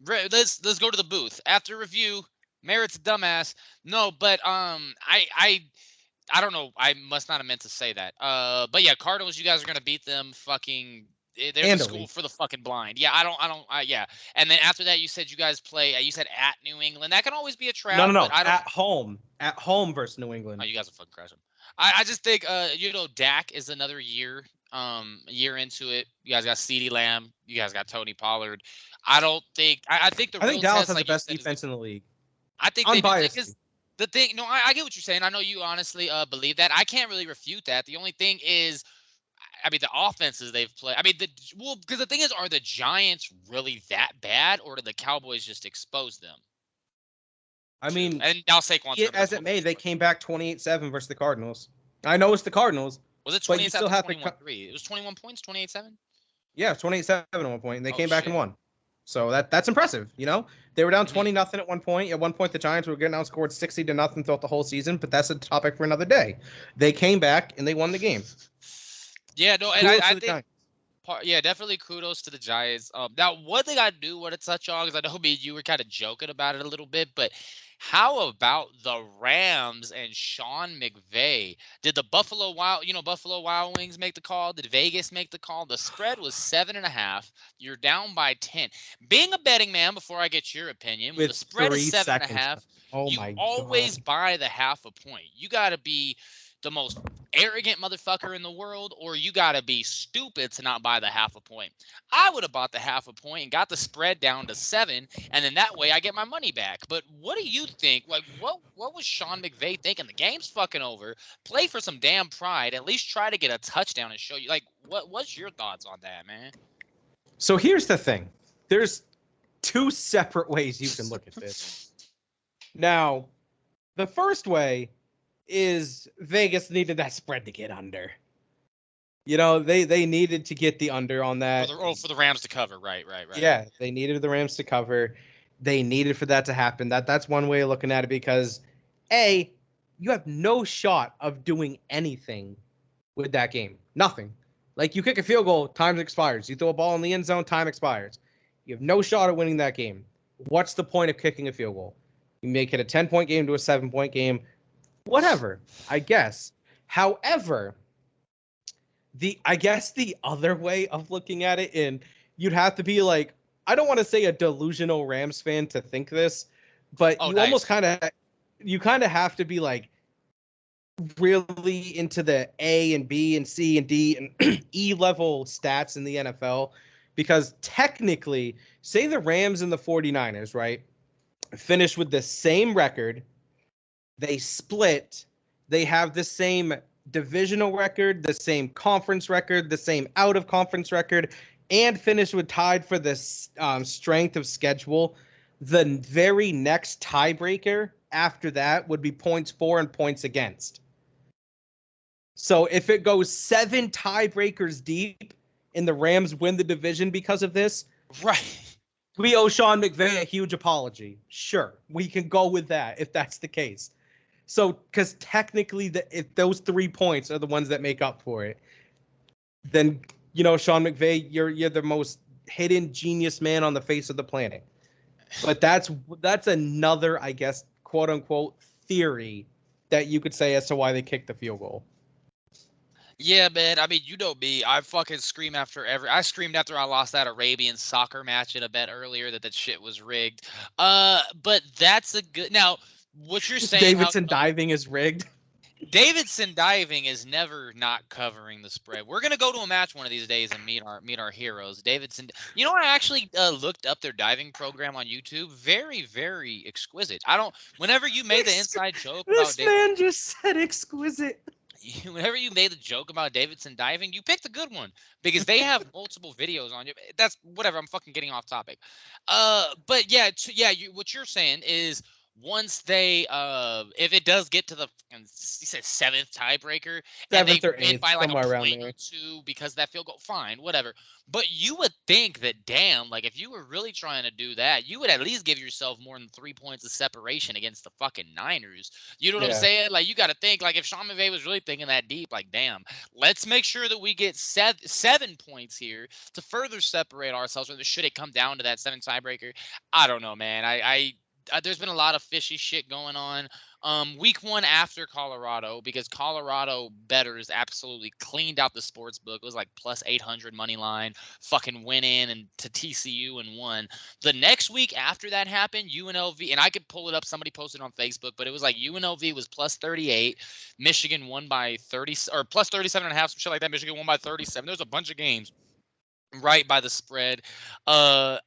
Let's go to the booth after review. Merritt's a dumbass. No, but I don't know. I must not have meant to say that. But yeah, Cardinals, you guys are gonna beat them. Fucking, they're the school for the fucking blind. Yeah, yeah. And then after that, you said you guys play. You said at New England. That can always be a trap. No. At home versus New England. Oh, you guys are fucking crashing. I just think Dak is another year into it. You guys got CeeDee Lamb, you guys got Tony Pollard. I think the I think real Dallas test, has the like you best said, is defense in the league. I think they do Unbiased. because the thing. No, I get what you're saying. I know you honestly believe that. I can't really refute that. The only thing is, I mean, the offenses they've played. I mean, because the thing is, are the Giants really that bad, or did the Cowboys just expose them? I mean, And now Saquon's be hurt, it but that's as a it whole may, different they story. came back 28-7 versus the Cardinals. I know it's the Cardinals, Was it but you 28 still after have to 21-3? It was 21 points, 28-7? yeah, 28-7 at one point, and they Oh came back and shit. won. So that's impressive. They were down Hmm. 20-0 at one point. At one point, the Giants were getting outscored 60-0 throughout the whole season, but that's a topic for another day. They came back and they won the game. Yeah, no, and Kudos I to the think Giants. yeah, definitely kudos to the Giants. Now one thing I do want to touch on, because I know me and you were kind of joking about it a little bit, but how about the Rams and Sean McVay? Did the Buffalo Wild Wings make the call? Did Vegas make the call? The spread was 7.5. You're down by 10. Being a betting man, before I get your opinion, when the With spread is 3 seconds 7.5, left. Oh you my always God. buy the half a point. You got to be the most arrogant motherfucker in the world, or you got to be stupid to not buy the half a point. I would have bought the half a point and got the spread down to 7, and then that way I get my money back. But what do you think? Like, what was Sean McVay thinking? The game's fucking over. Play for some damn pride. At least try to get a touchdown and show you. Like, what's your thoughts on that, man? So here's the thing. There's 2 separate ways you can look at this. Now, the first way is Vegas needed that spread to get under. They needed to get the under on that. For the Rams to cover, right. Yeah, they needed the Rams to cover. They needed for that to happen. That's one way of looking at it because you have no shot of doing anything with that game. Nothing. Like you kick a field goal, time expires. You throw a ball in the end zone, time expires. You have no shot at winning that game. What's the point of kicking a field goal? You make it a 10-point game to a 7-point game. Whatever, I guess. However, I guess the other way of looking at it, and you'd have to be like, I don't want to say a delusional Rams fan to think this, but Oh, you almost nice. kind of have to be like really into the A and B and C and D and E level stats in the NFL because technically, say the Rams and the 49ers, right, finish with the same record, they split, they have the same divisional record, the same conference record, the same out of conference record, and finish with tied for the strength of schedule. The very next tiebreaker after that would be points for and points against. So if it goes 7 tiebreakers deep and the Rams win the division because of this, Right. we owe Sean McVay a huge apology. Sure, we can go with that if that's the case. So, because technically, if those 3 points are the ones that make up for it, then Sean McVay, you're the most hidden genius man on the face of the planet. But that's another, I guess, quote unquote theory that you could say as to why they kicked the field goal. Yeah, man. I mean, you know me. I fucking scream I screamed after I lost that Arabian soccer match in a bet earlier that shit was rigged. But that's a good. Now, what you're saying, Davidson diving is rigged. Davidson diving is never not covering the spread. We're gonna go to a match one of these days and meet our heroes. Davidson. I actually looked up their diving program on YouTube. Very, very exquisite. I don't. Whenever you made the inside joke about This man just said exquisite. whenever you made the joke about Davidson diving, you picked a good one because they have multiple videos on you. That's whatever. I'm fucking getting off topic. But yeah, what you're saying is once they, if it does get to the, you said 7th tiebreaker and they 7th or win 8th, by like a somewhere around point or there. 2 because that field goal, fine, whatever. But you would think that, damn, like if you were really trying to do that, you would at least give yourself more than 3 points of separation against the fucking Niners. You know what I'm saying? Like you got to think, like if Sean McVay was really thinking that deep, like damn, let's make sure that we get 7 points here to further separate ourselves. Or should it come down to that 7 tiebreaker? I don't know, man. There's been a lot of fishy shit going on. Week 1 after Colorado, because Colorado bettors absolutely cleaned out the sports book. It was like plus 800 money line, fucking went in and to TCU and won. The next week after that happened, UNLV, and I could pull it up. Somebody posted on Facebook, but it was like UNLV was plus 38, Michigan won by 30 or plus 37 and a half, some shit like that. Michigan won by 37. There's a bunch of games right by the spread. I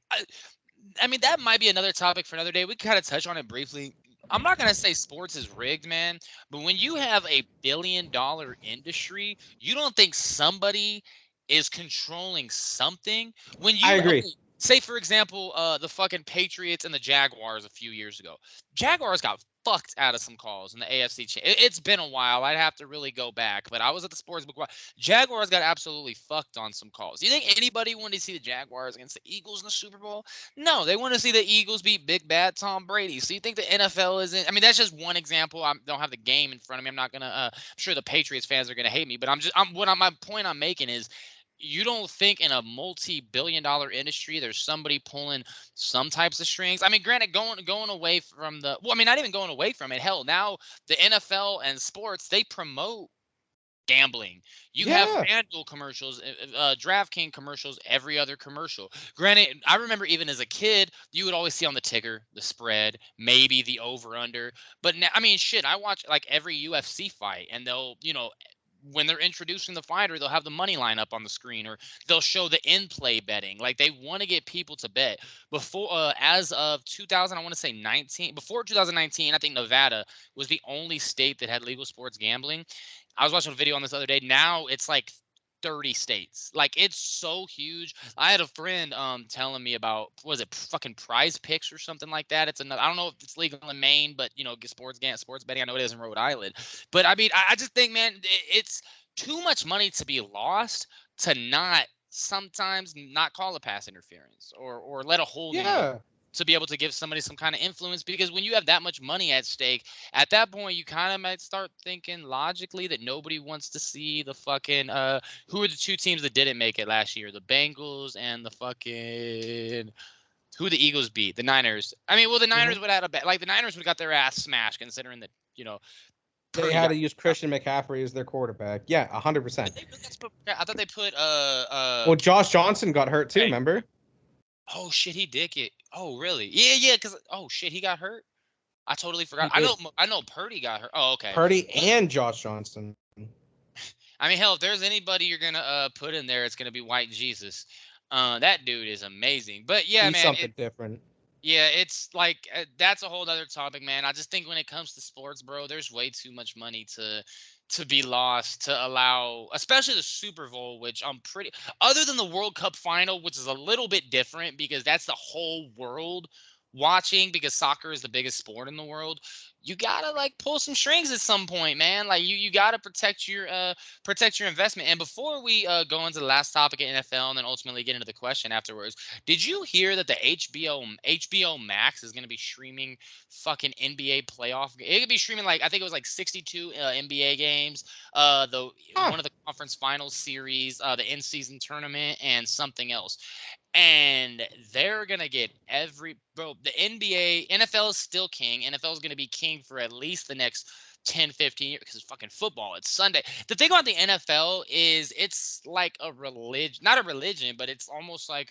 mean, that might be another topic for another day. We kind of touch on it briefly. I'm not going to say sports is rigged, man, but when you have a $1 billion industry, you don't think somebody is controlling something? When I you, agree. okay, say, for example, the fucking Patriots and the Jaguars a few years ago. Jaguars got fucked out of some calls in the AFC. It's been a while. I'd have to really go back, but I was at the sportsbook. Jaguars got absolutely fucked on some calls. Do you think anybody wanted to see the Jaguars against the Eagles in the Super Bowl? No, they want to see the Eagles beat big bad Tom Brady. So you think the NFL isn't? I mean, that's just one example. I don't have the game in front of me. I'm not gonna. I'm sure the Patriots fans are gonna hate me, but my point I'm making is, you don't think in a multi-billion-dollar industry there's somebody pulling some types of strings? I mean, granted, going away from the, well, I mean, not even going away from it. Hell, now the NFL and sports, they promote gambling. You have Yeah. FanDuel commercials, DraftKings commercials, every other commercial. Granted, I remember even as a kid, you would always see on the ticker the spread, maybe the over under. But now, I mean, shit, I watch like every UFC fight, and they'll, when they're introducing the fighter, they'll have the money line up on the screen, or they'll show the in play betting. Like, they want to get people to bet. Before, as of 2000, I want to say 19, before 2019, I think Nevada was the only state that had legal sports gambling. I was watching a video on this other day. Now it's like 30 states. Like, it's so huge. I had a friend telling me about, was it fucking Prize Picks or something like that? It's another, I don't know if it's legal in Maine, but sports betting, I know it is in Rhode Island. But I mean, I just think, man, it's too much money to be lost to not sometimes not call a pass interference, or let a holding Yeah. to be able to give somebody some kind of influence. Because when you have that much money at stake, at that point you kind of might start thinking logically that nobody wants to see the fucking who are the two teams that didn't make it last year? The Bengals and the fucking, who the Eagles beat? The Niners. I mean, well, the Niners would have had like, the Niners would have got their ass smashed, considering that, They Purdy had got. to use Christian McCaffrey as their quarterback. Yeah, 100%. I thought they put Well, Josh Johnson got hurt too, hey, remember? oh shit, he did get. Oh really? Yeah, because oh shit, he got hurt. I totally forgot. He did. I know Purdy got hurt. Oh, okay. Purdy and Josh Johnson. I mean, hell, if there's anybody you're gonna put in there, it's gonna be White Jesus. That dude is amazing. But yeah, He's man, something different. yeah, it's like, that's a whole other topic, man. I just think when it comes to sports, bro, there's way too much money to be lost to allow, especially the Super Bowl, which I'm pretty, other than the World Cup final, which is a little bit different because that's the whole world watching, because soccer is the biggest sport in the world. You gotta like pull some strings at some point, man. Like, you gotta protect your investment. And before we go into the last topic at NFL and then ultimately get into the question afterwards, did you hear that the HBO Max is going to be streaming fucking NBA playoff? It could be streaming, like, I think it was like 62 NBA games, the Huh. one of the conference finals series, the in season tournament, and something else. And they're gonna get the NFL is still king. NFL is gonna be king for at least the next 10, 15 years, because it's fucking football. It's Sunday. The thing about the NFL is it's like a religion, not a religion, but it's almost like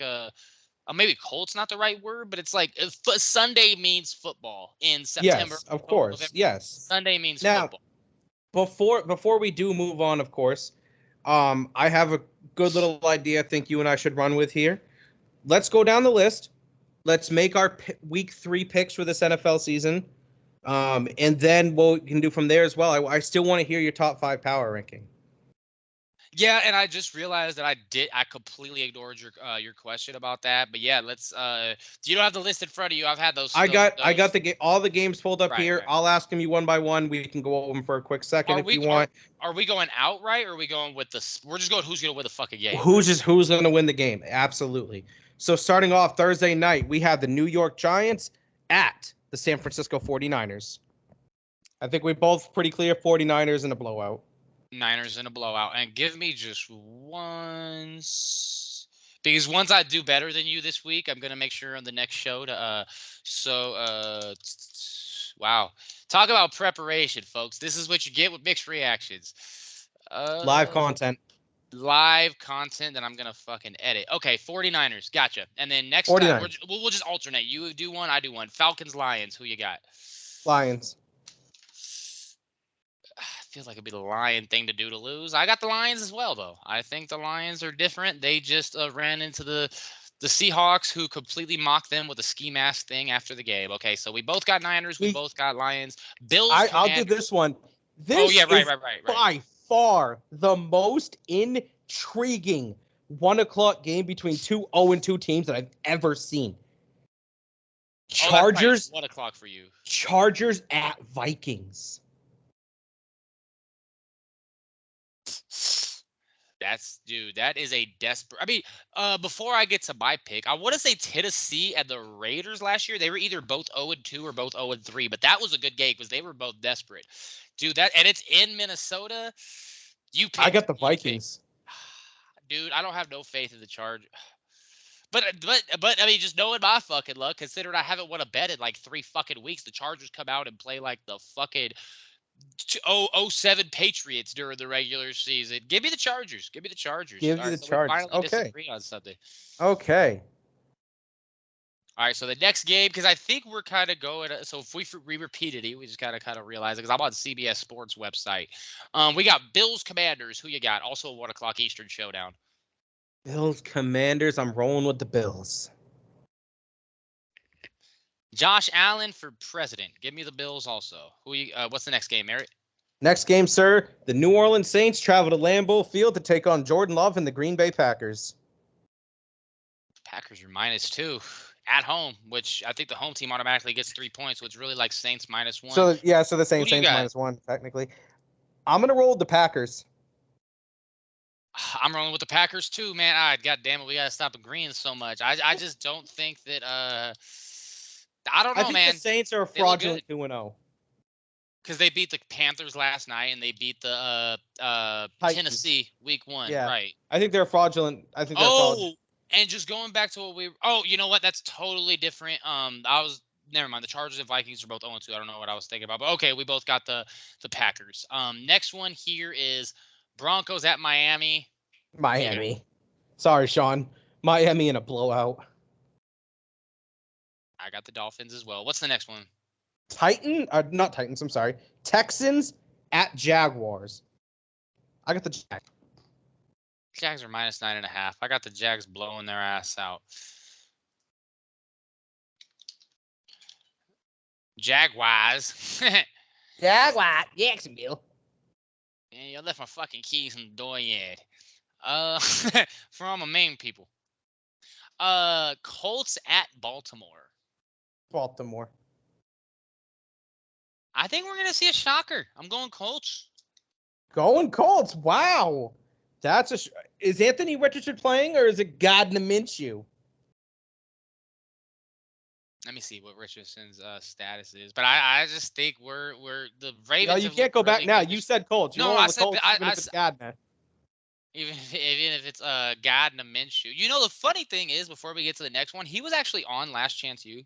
maybe cult's not the right word, but it's like, if Sunday means football in September, Yes, of October, course. November. Yes. Sunday means Now, football. before we do move on, of course, I have a good little idea I think you and I should run with here. Let's go down the list. Let's make our week 3 picks for this NFL season. And then what we can do from there as well. I still want to hear your top 5 power ranking. Yeah, and I just realized that I completely ignored your question about that. But yeah, let's you don't have the list in front of you. I've had those I got those all the games pulled up right, here. right. I'll ask them you one by one. We can go over them for a quick second Are if we you want. are we going outright, or are we going with we're just going who's gonna win the fucking game? Who's going to win the game? Absolutely. So starting off Thursday night, we have the New York Giants at the San Francisco 49ers. I think we both pretty clear 49ers in a blowout. Niners in a blowout. And give me just because once I do better than you this week, I'm gonna make sure on the next show to wow. Talk about preparation, folks. This is what you get with mixed reactions. Live content. Live content that I'm going to fucking edit. Okay, 49ers. Gotcha. And then next time, 49ers. we'll just alternate. You do one, I do one. Falcons, Lions. Who you got? Lions. Feels like it'd be the Lion thing to do to lose. I got the Lions as well, though. I think the Lions are different. They just ran into the Seahawks, who completely mocked them with a ski mask thing after the game. Okay, so we both got Niners. We both got Lions. Bills. I'll do this one. This oh yeah, right. By far the most intriguing 1 o'clock game between two 0-2 teams that I've ever seen. Chargers. 1 o'clock for you. Chargers at Vikings. That is a desperate. I mean, before I get to my pick, I want to say Tennessee and the Raiders last year. They were either both 0-2 or both 0-3, but that was a good game because they were both desperate. Dude, and it's in Minnesota. I got the Vikings. Dude, I don't have no faith in the Chargers. But I mean, just knowing my fucking luck, considering I haven't won a bet in like 3 fucking weeks, the Chargers come out and play like the fucking 07 Patriots during the regular season. Give me the Chargers. Give me the Chargers. Okay. Disagree on something. Okay. All right. So the next game, because I think we're kind of going. So if we repeated it, we just kind of realize it because I'm on CBS Sports website. We got Bills Commanders. Who you got? Also a 1 o'clock Eastern showdown. Bills Commanders. I'm rolling with the Bills. Josh Allen for president. Give me the Bills also. What's the next game, Merritt? Next game, sir. The New Orleans Saints travel to Lambeau Field to take on Jordan Love and the Green Bay Packers. Packers are -2 at home, which I think the home team automatically gets 3 points, which really like Saints -1. So the Saints -1 technically. I'm gonna roll with the Packers. I'm rolling with the Packers too, man. God damn it, we gotta stop agreeing so much. I just don't think that. I don't know, I think man. The Saints are fraudulent 2-0 because they beat the Panthers last night and they beat the Tennessee week 1. Yeah. Right. I think they're fraudulent. Fraudulent. And just going back to what you know what? That's totally different. Never mind. The Chargers and Vikings are both 0-2. I don't know what I was thinking about, but okay, we both got the Packers. Next one here is Broncos at Miami. Miami. Sorry, Sean. Miami in a blowout. I got the Dolphins as well. What's the next one? Not Titans. I'm sorry. Texans at Jaguars. I got the Jags. Jags are -9.5. I got the Jags blowing their ass out. Jaguars. Jacksonville. Yeah, you left my fucking keys in the door yet. For all my main people. Colts at Baltimore. Baltimore. I think we're gonna see a shocker. I'm going Colts. Going Colts. Wow. Is Anthony Richardson playing or is it Gardner Minshew? Let me see what Richardson's status is. But I just think we're the Ravens. No, you can't go back now. You said Colts. No, I said Colts, even if it's Gardner. Even if it's Gardner Minshew. You know, the funny thing is, before we get to the next one, he was actually on Last Chance U.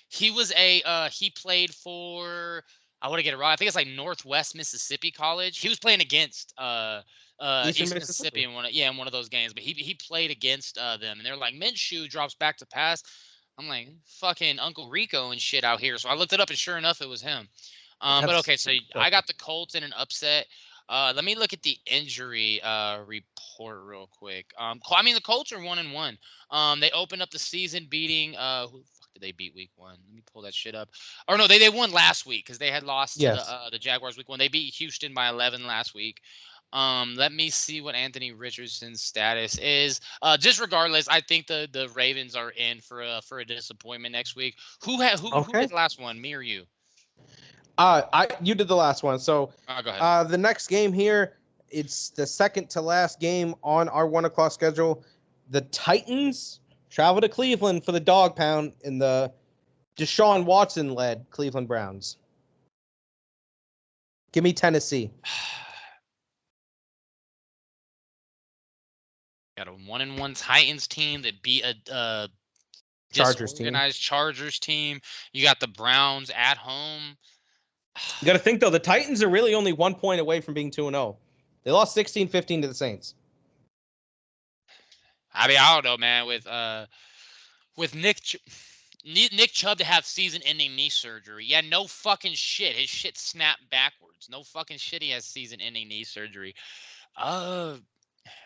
He was he played for, I want to get it wrong, I think it's like Northwest Mississippi College. He was playing against East Mississippi in one of those games, but he played against them, and they're like, Minshew drops back to pass. I'm like, fucking Uncle Rico and shit out here. So I looked it up, and sure enough, it was him. But okay, so I got the Colts in an upset. Let me look at the injury report real quick. I mean, the Colts are 1-1. They opened up the season beating who the fuck did they beat week 1? Let me pull that shit up. Or no, they won last week because they had lost to the Jaguars week 1. They beat Houston by 11 last week. Let me see what Anthony Richardson's status is. Just regardless, I think the Ravens are in for a disappointment next week. Who did the last one? Me or you? You did the last one. So go ahead. The next game here, it's the second to last game on our 1 o'clock schedule. The Titans travel to Cleveland for the dog pound in the Deshaun Watson-led Cleveland Browns. Give me Tennessee. Got a 1-1 Titans team that beat a Chargers team. disorganized Chargers team. You got the Browns at home. You got to think, though, the Titans are really only 1 point away from being 2-0. They lost 16-15 to the Saints. I mean, I don't know, man. With Nick Chubb to have season-ending knee surgery. Yeah, no fucking shit. His shit snapped backwards. No fucking shit. He has season-ending knee surgery. I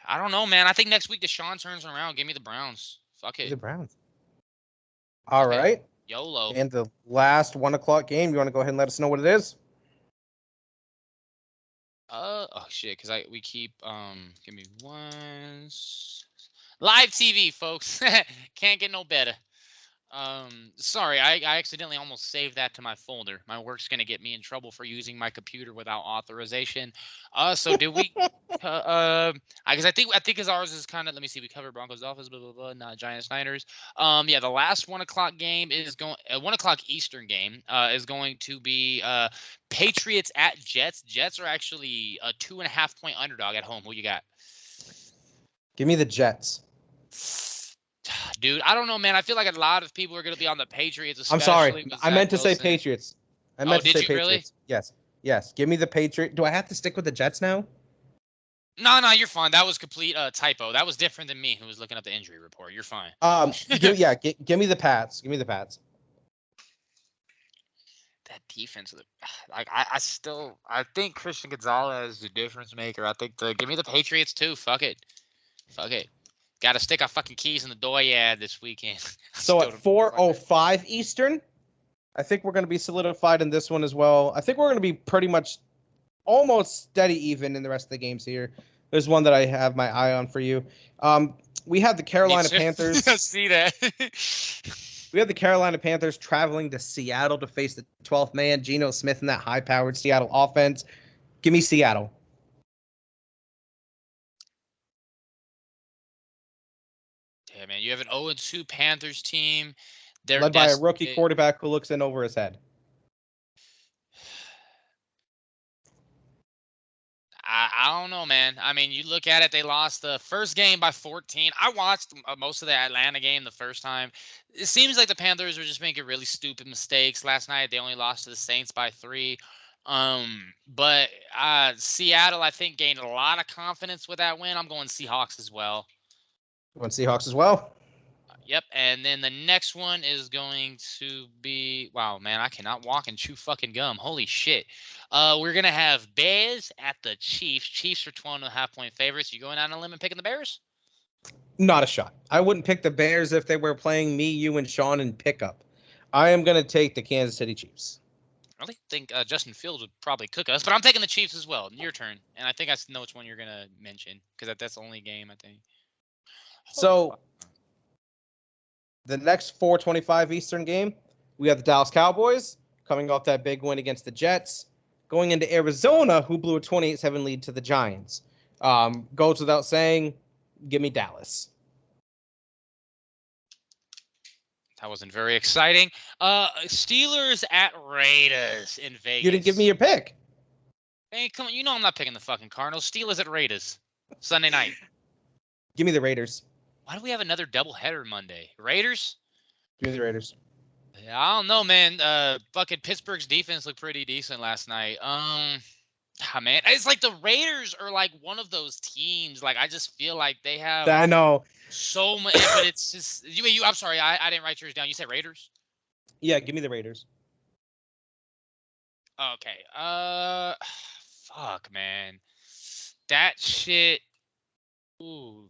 don't know, man. I think next week Deshaun turns around. Give me the Browns. Fuck it. The Browns. All right. YOLO. And the last 1 o'clock game, you want to go ahead and let us know what it is? Oh shit, because we keep give me one. Live TV, folks. Can't get no better. Sorry, I accidentally almost saved that to my folder. My work's gonna get me in trouble for using my computer without authorization. So did we? Because I think as ours is kind of. Let me see. We covered Broncos, Dolphins, blah blah blah. Not Giants, Niners. Yeah, the last 1 o'clock game is going. 1 o'clock Eastern game is going to be Patriots at Jets. Jets are actually a 2.5 point underdog at home. Who you got? Give me the Jets. Dude, I don't know, man. I feel like a lot of people are going to be on the Patriots. I'm sorry. I meant to say Patriots. I meant to say Patriots. Really? Yes. Yes. Give me the Patriots. Do I have to stick with the Jets now? No, you're fine. That was complete typo. That was different than me who was looking up the injury report. You're fine. Give me the Pats. Give me the Pats. That defense, like I think Christian Gonzalez is the difference maker. I think give me the Patriots too. Fuck it. Got to stick our fucking keys in the Doyad this weekend. So at 4:05 Eastern, I think we're going to be solidified in this one as well. I think we're going to be pretty much almost steady even in the rest of the games here. There's one that I have my eye on for you. We have the Carolina Panthers. See that? We have the Carolina Panthers traveling to Seattle to face the 12th man, Geno Smith, in that high-powered Seattle offense. Give me Seattle. Yeah, man. You have an 0-2 Panthers team. They're led by a rookie quarterback who looks in over his head. I don't know, man. I mean, you look at it, they lost the first game by 14. I watched most of the Atlanta game the first time. It seems like the Panthers were just making really stupid mistakes last night. They only lost to the Saints by 3. But Seattle, I think, gained a lot of confidence with that win. I'm going Seahawks as well. You want Seahawks as well? Yep, and then the next one is going to be, wow, man, I cannot walk and chew fucking gum. Holy shit. We're going to have Bears at the Chiefs. Chiefs are 12.5 point favorites. You going out on a limb and picking the Bears? Not a shot. I wouldn't pick the Bears if they were playing me, you, and Sean in pickup. I am going to take the Kansas City Chiefs. I really think Justin Fields would probably cook us, but I'm taking the Chiefs as well. Your turn. And I think I know which one you're going to mention because that's the only game, I think. So the next 4:25 Eastern game, we have the Dallas Cowboys coming off that big win against the Jets, going into Arizona, who blew a 28-7 lead to the Giants. Goes without saying, give me Dallas. That wasn't very exciting. Steelers at Raiders in Vegas. You didn't give me your pick. Hey, come on. You know I'm not picking the fucking Cardinals. Steelers at Raiders. Sunday night. Give me the Raiders. Why do we have another doubleheader Monday? Raiders? Give me the Raiders. Yeah, I don't know, man. Fucking Pittsburgh's defense looked pretty decent last night. Man, it's like the Raiders are like one of those teams. Like I just feel like they have. I know. So much, but it's just you. I'm sorry, I didn't write yours down. You said Raiders? Yeah, give me the Raiders. Okay. Fuck, man. That shit. Ooh.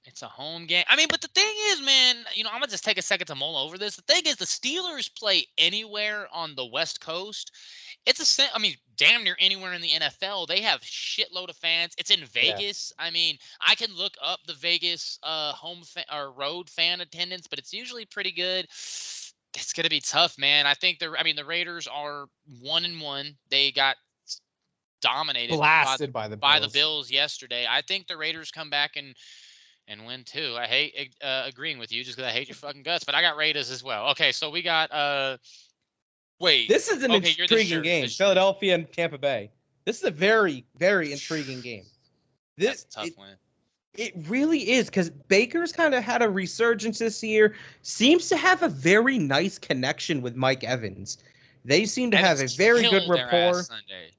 It's a home game. I mean, but the thing is, man, I'm going to just take a second to mull over this. The thing is, the Steelers play anywhere on the West Coast. Damn near anywhere in the NFL. They have shitload of fans. It's in Vegas. Yeah. I mean, I can look up the Vegas or road fan attendance, but it's usually pretty good. It's going to be tough, man. I think the Raiders are 1-1. They got dominated blasted by the Bills yesterday. I think the Raiders come back and win too. I hate agreeing with you just because I hate your fucking guts, but I got Raiders as well. Okay, so we got wait. This is an intriguing game. Philadelphia and Tampa Bay. This is a very, very intriguing game. That's a tough win. It really is, because Baker's kind of had a resurgence this year. Seems to have a very nice connection with Mike Evans. They seem to have a very good rapport. Sunday.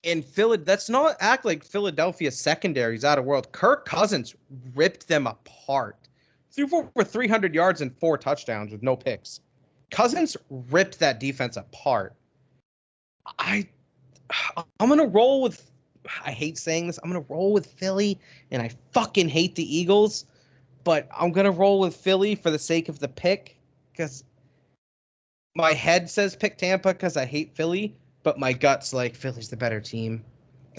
And let's not act like Philadelphia's secondary is out of world. Kirk Cousins ripped them apart. Threw for over 300 yards and 4 touchdowns with no picks. Cousins ripped that defense apart. I'm gonna roll with. I hate saying this. I'm gonna roll with Philly, and I fucking hate the Eagles, but I'm gonna roll with Philly for the sake of the pick, because my head says pick Tampa because I hate Philly, but my gut's like Philly's the better team.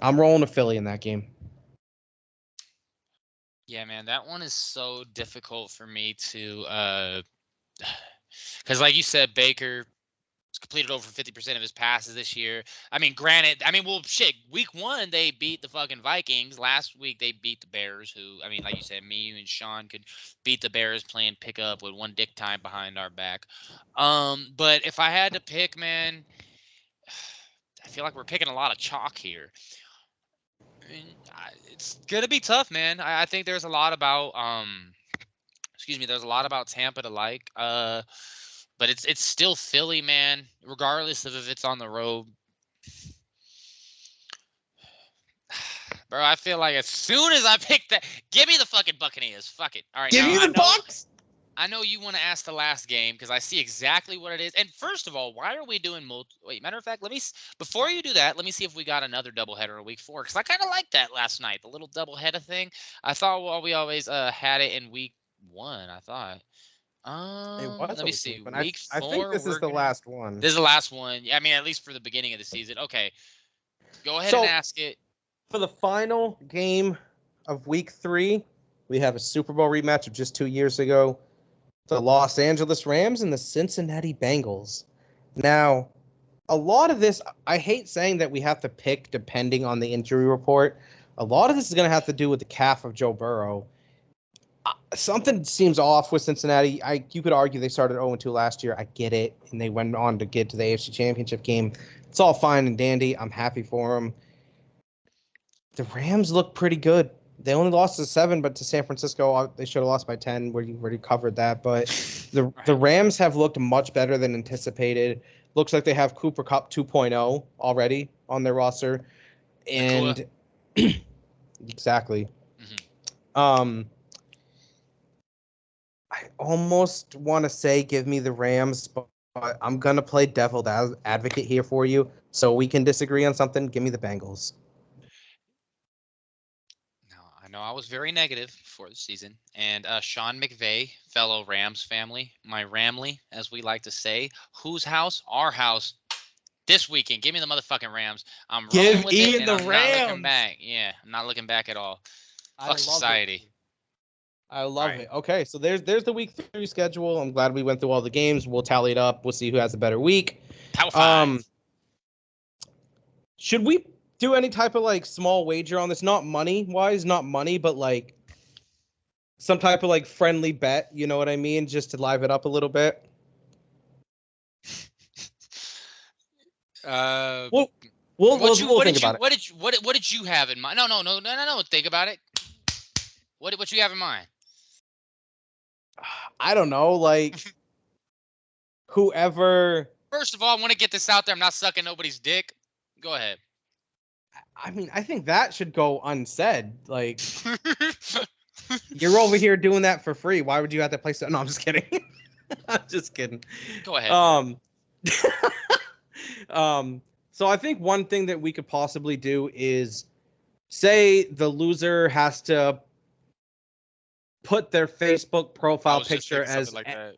I'm rolling with Philly in that game. Yeah, man, that one is so difficult for me to, because like you said, Baker completed over 50% of his passes this year. I mean, granted, well, shit, week 1, they beat the fucking Vikings. Last week, they beat the Bears, who, I mean, like you said, me, you, and Sean could beat the Bears playing pickup with one dick time behind our back. But if I had to pick, man, I feel like we're picking a lot of chalk here. I mean, it's going to be tough, man. I think there's a lot about, there's a lot about Tampa to like. But it's still Philly, man, regardless of if it's on the road. Bro, I feel like as soon as I pick that, give me the fucking Buccaneers. Fuck it. All right, give you the Bucs. I know you want to ask the last game because I see exactly what it is. And first of all, why are we doing wait, matter of fact, before you do that, let me see if we got another doubleheader in week 4, because I kind of liked that last night, the little doubleheader thing. I thought we always had it in week 1. I thought. Let me see. Week 4. I think this is the last one. This is the last one. I mean, at least for the beginning of the season. Okay. Go ahead and ask it. For the final game of week 3, we have a Super Bowl rematch of just 2 years ago. The Los Angeles Rams and the Cincinnati Bengals. Now, a lot of this, I hate saying that we have to pick depending on the injury report. A lot of this is going to have to do with the calf of Joe Burrow. Something seems off with Cincinnati. You could argue they started 0-2 last year. I get it. And they went on to get to the AFC Championship game. It's all fine and dandy. I'm happy for them. The Rams look pretty good. They only lost to 7, but to San Francisco, they should have lost by 10. We already covered that. But the Rams have looked much better than anticipated. Looks like they have Cooper Kupp 2.0 already on their roster. And exactly. Mm-hmm. I almost want to say give me the Rams, but I'm going to play devil's advocate here for you so we can disagree on something. Give me the Bengals. I know I was very negative for the season, and Sean McVay, fellow Rams family, my Ramley, as we like to say, whose house? Our house. This weekend, give me the motherfucking Rams. I'm rolling with it, and I'm not looking back. Yeah, I'm not looking back at all. Fuck society. I love it. Okay, so there's the week 3 schedule. I'm glad we went through all the games. We'll tally it up. We'll see who has a better week. Should we do any type of like small wager on this? Not money, but like some type of like friendly bet. You know what I mean? Just to live it up a little bit. We'll think about it. What did you have in mind? No. Think about it. What you have in mind? I don't know, like whoever. First of all, I want to get this out there. I'm not sucking nobody's dick. Go ahead. I mean, I think that should go unsaid. Like, you're over here doing that for free. Why would you have to play? No, I'm just kidding. I'm just kidding. Go ahead. So I think one thing that we could possibly do is say the loser has to put their Facebook profile picture as like that.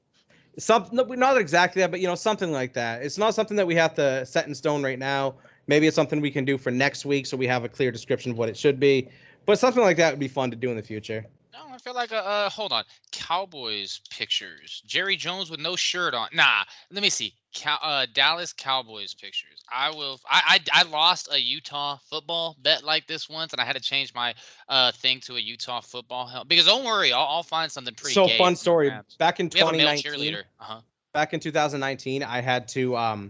Something, not exactly that, but something like that. It's not something that we have to set in stone right now. Maybe it's something we can do for next week so we have a clear description of what it should be. But something like that would be fun to do in the future. No, I feel like hold on. Cowboys pictures. Jerry Jones with no shirt on. Nah, let me see. Dallas Cowboys pictures. I lost a Utah football bet like this once, and I had to change my thing to a Utah football helmet. Because don't worry, I'll find something pretty. So fun story. Back in 2019, cheerleader. Back in 2019, I had to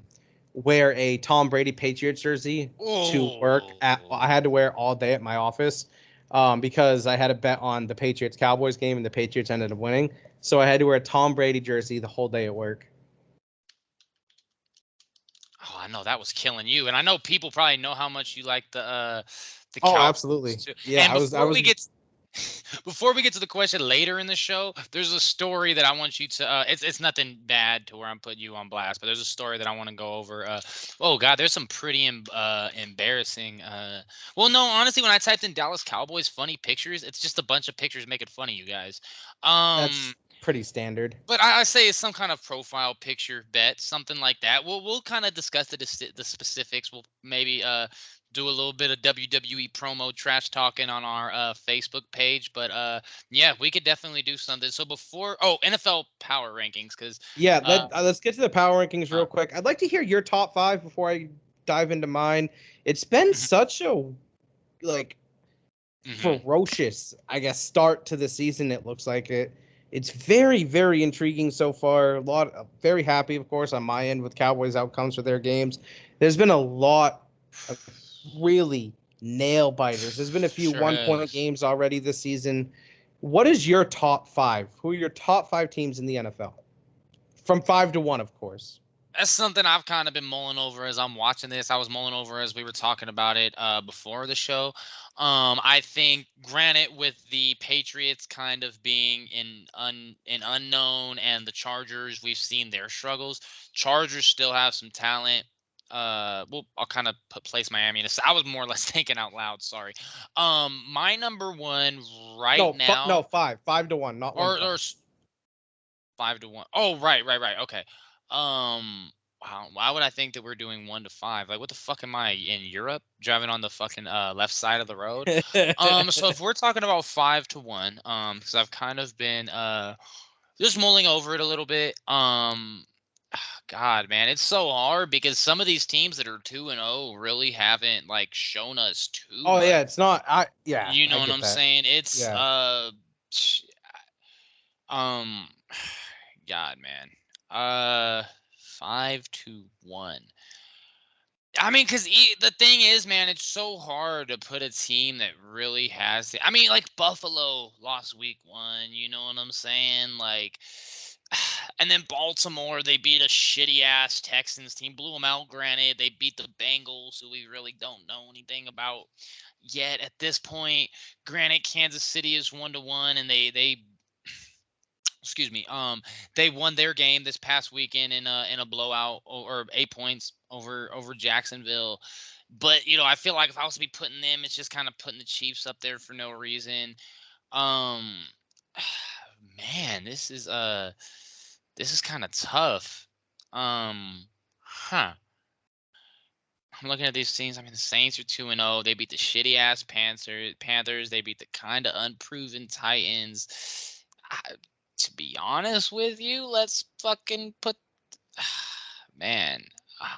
wear a Tom Brady Patriots jersey to work. I had to wear all day at my office. because I had a bet on the Patriots Cowboys game and the Patriots ended up winning. So I had to wear a Tom Brady jersey the whole day at work. Oh, I know that was killing you, and I know people probably know how much you like the Oh, Cowboys absolutely. too. Yeah, And I was before we get to the question later in the show, there's a story that I want you to. It's nothing bad to where I'm putting you on blast, but there's a story that I want to go over. Oh God, there's some pretty embarrassing. Well, no, honestly, when I typed in Dallas Cowboys funny pictures, it's just a bunch of pictures making fun of you guys. that's pretty standard. But I say it's some kind of profile picture bet, something like that. We'll kind of discuss the specifics. We'll maybe do a little bit of WWE promo trash talking on our Facebook page. But yeah, we could definitely do something. So before NFL power rankings, because Yeah, uh, let's get to the power rankings uh real quick. I'd like to hear your top 5 before I dive into mine. It's been mhm, such a like mhm. ferocious, I guess, start to the season. It looks like it. It's very, very intriguing so far. Very happy, of course, on my end with Cowboys outcomes for their games. There's been a lot of really nail biters. There's been a few Sure 1 point has. games already this season. What is your top 5? Who are your top 5 teams in the NFL? From 5 to 1, of course. That's something I've kind of been mulling over as I'm watching this. I was mulling over as we were talking about it before the show. I think, granted, with the Patriots kind of being an unknown and the Chargers, we've seen their struggles. Chargers still have some talent. Well, I'll kind of place Miami in. I was more or less thinking out loud. Sorry. My number one right No, now, 5. 5 to 1, not one to or five. 5 to 1. Oh, right. Okay. Wow. Why would I think that we're doing 1 to 5? Like, what the fuck am I in Europe driving on the fucking left side of the road? So if we're talking about 5 to 1, because I've kind of been just mulling over it a little bit. God, man, it's so hard because some of these teams that are 2-0 really haven't like shown us too Oh much. yeah, it's not. Yeah, You I know what get I'm that. saying? It's Yeah. um God, man. Uh, 5 to 1. I mean, because the thing is, man, it's so hard to put a team that really has. I mean, like Buffalo lost week 1. You know what I'm saying? Like, and then Baltimore, they beat a shitty ass Texans team, blew them out. Granted, they beat the Bengals, who we really don't know anything about yet at this point. Granted, Kansas City is 1 to 1, and they excuse me, they won their game this past weekend in a blowout, or 8 points over Jacksonville. But I feel like if I was to be putting them, it's just kind of putting the Chiefs up there for no reason. um Man, this is kind of tough. Um huh I'm looking at these teams. I mean, the Saints are 2-0. They beat the shitty ass Panthers. They beat the kind of unproven Titans. I, to be honest with you, let's fucking put. Man,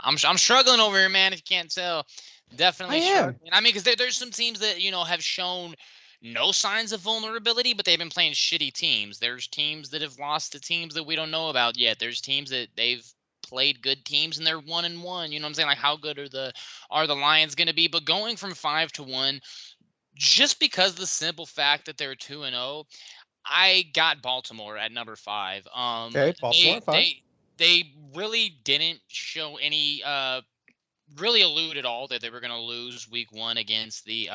I'm struggling over here, man. If you can't tell, I definitely am. struggling. I mean, because there's some teams that have shown no signs of vulnerability, but they've been playing shitty teams. There's teams that have lost to teams that we don't know about yet. There's teams that they've played good teams and they're 1-1. You know what I'm saying? Like, how good are the Lions going to be? But going from 5 to 1, just because of the simple fact that they're 2-0, I got Baltimore at number 5. Okay, Baltimore They at 5. they they really didn't show any really allude at all that they were going to lose week 1 against the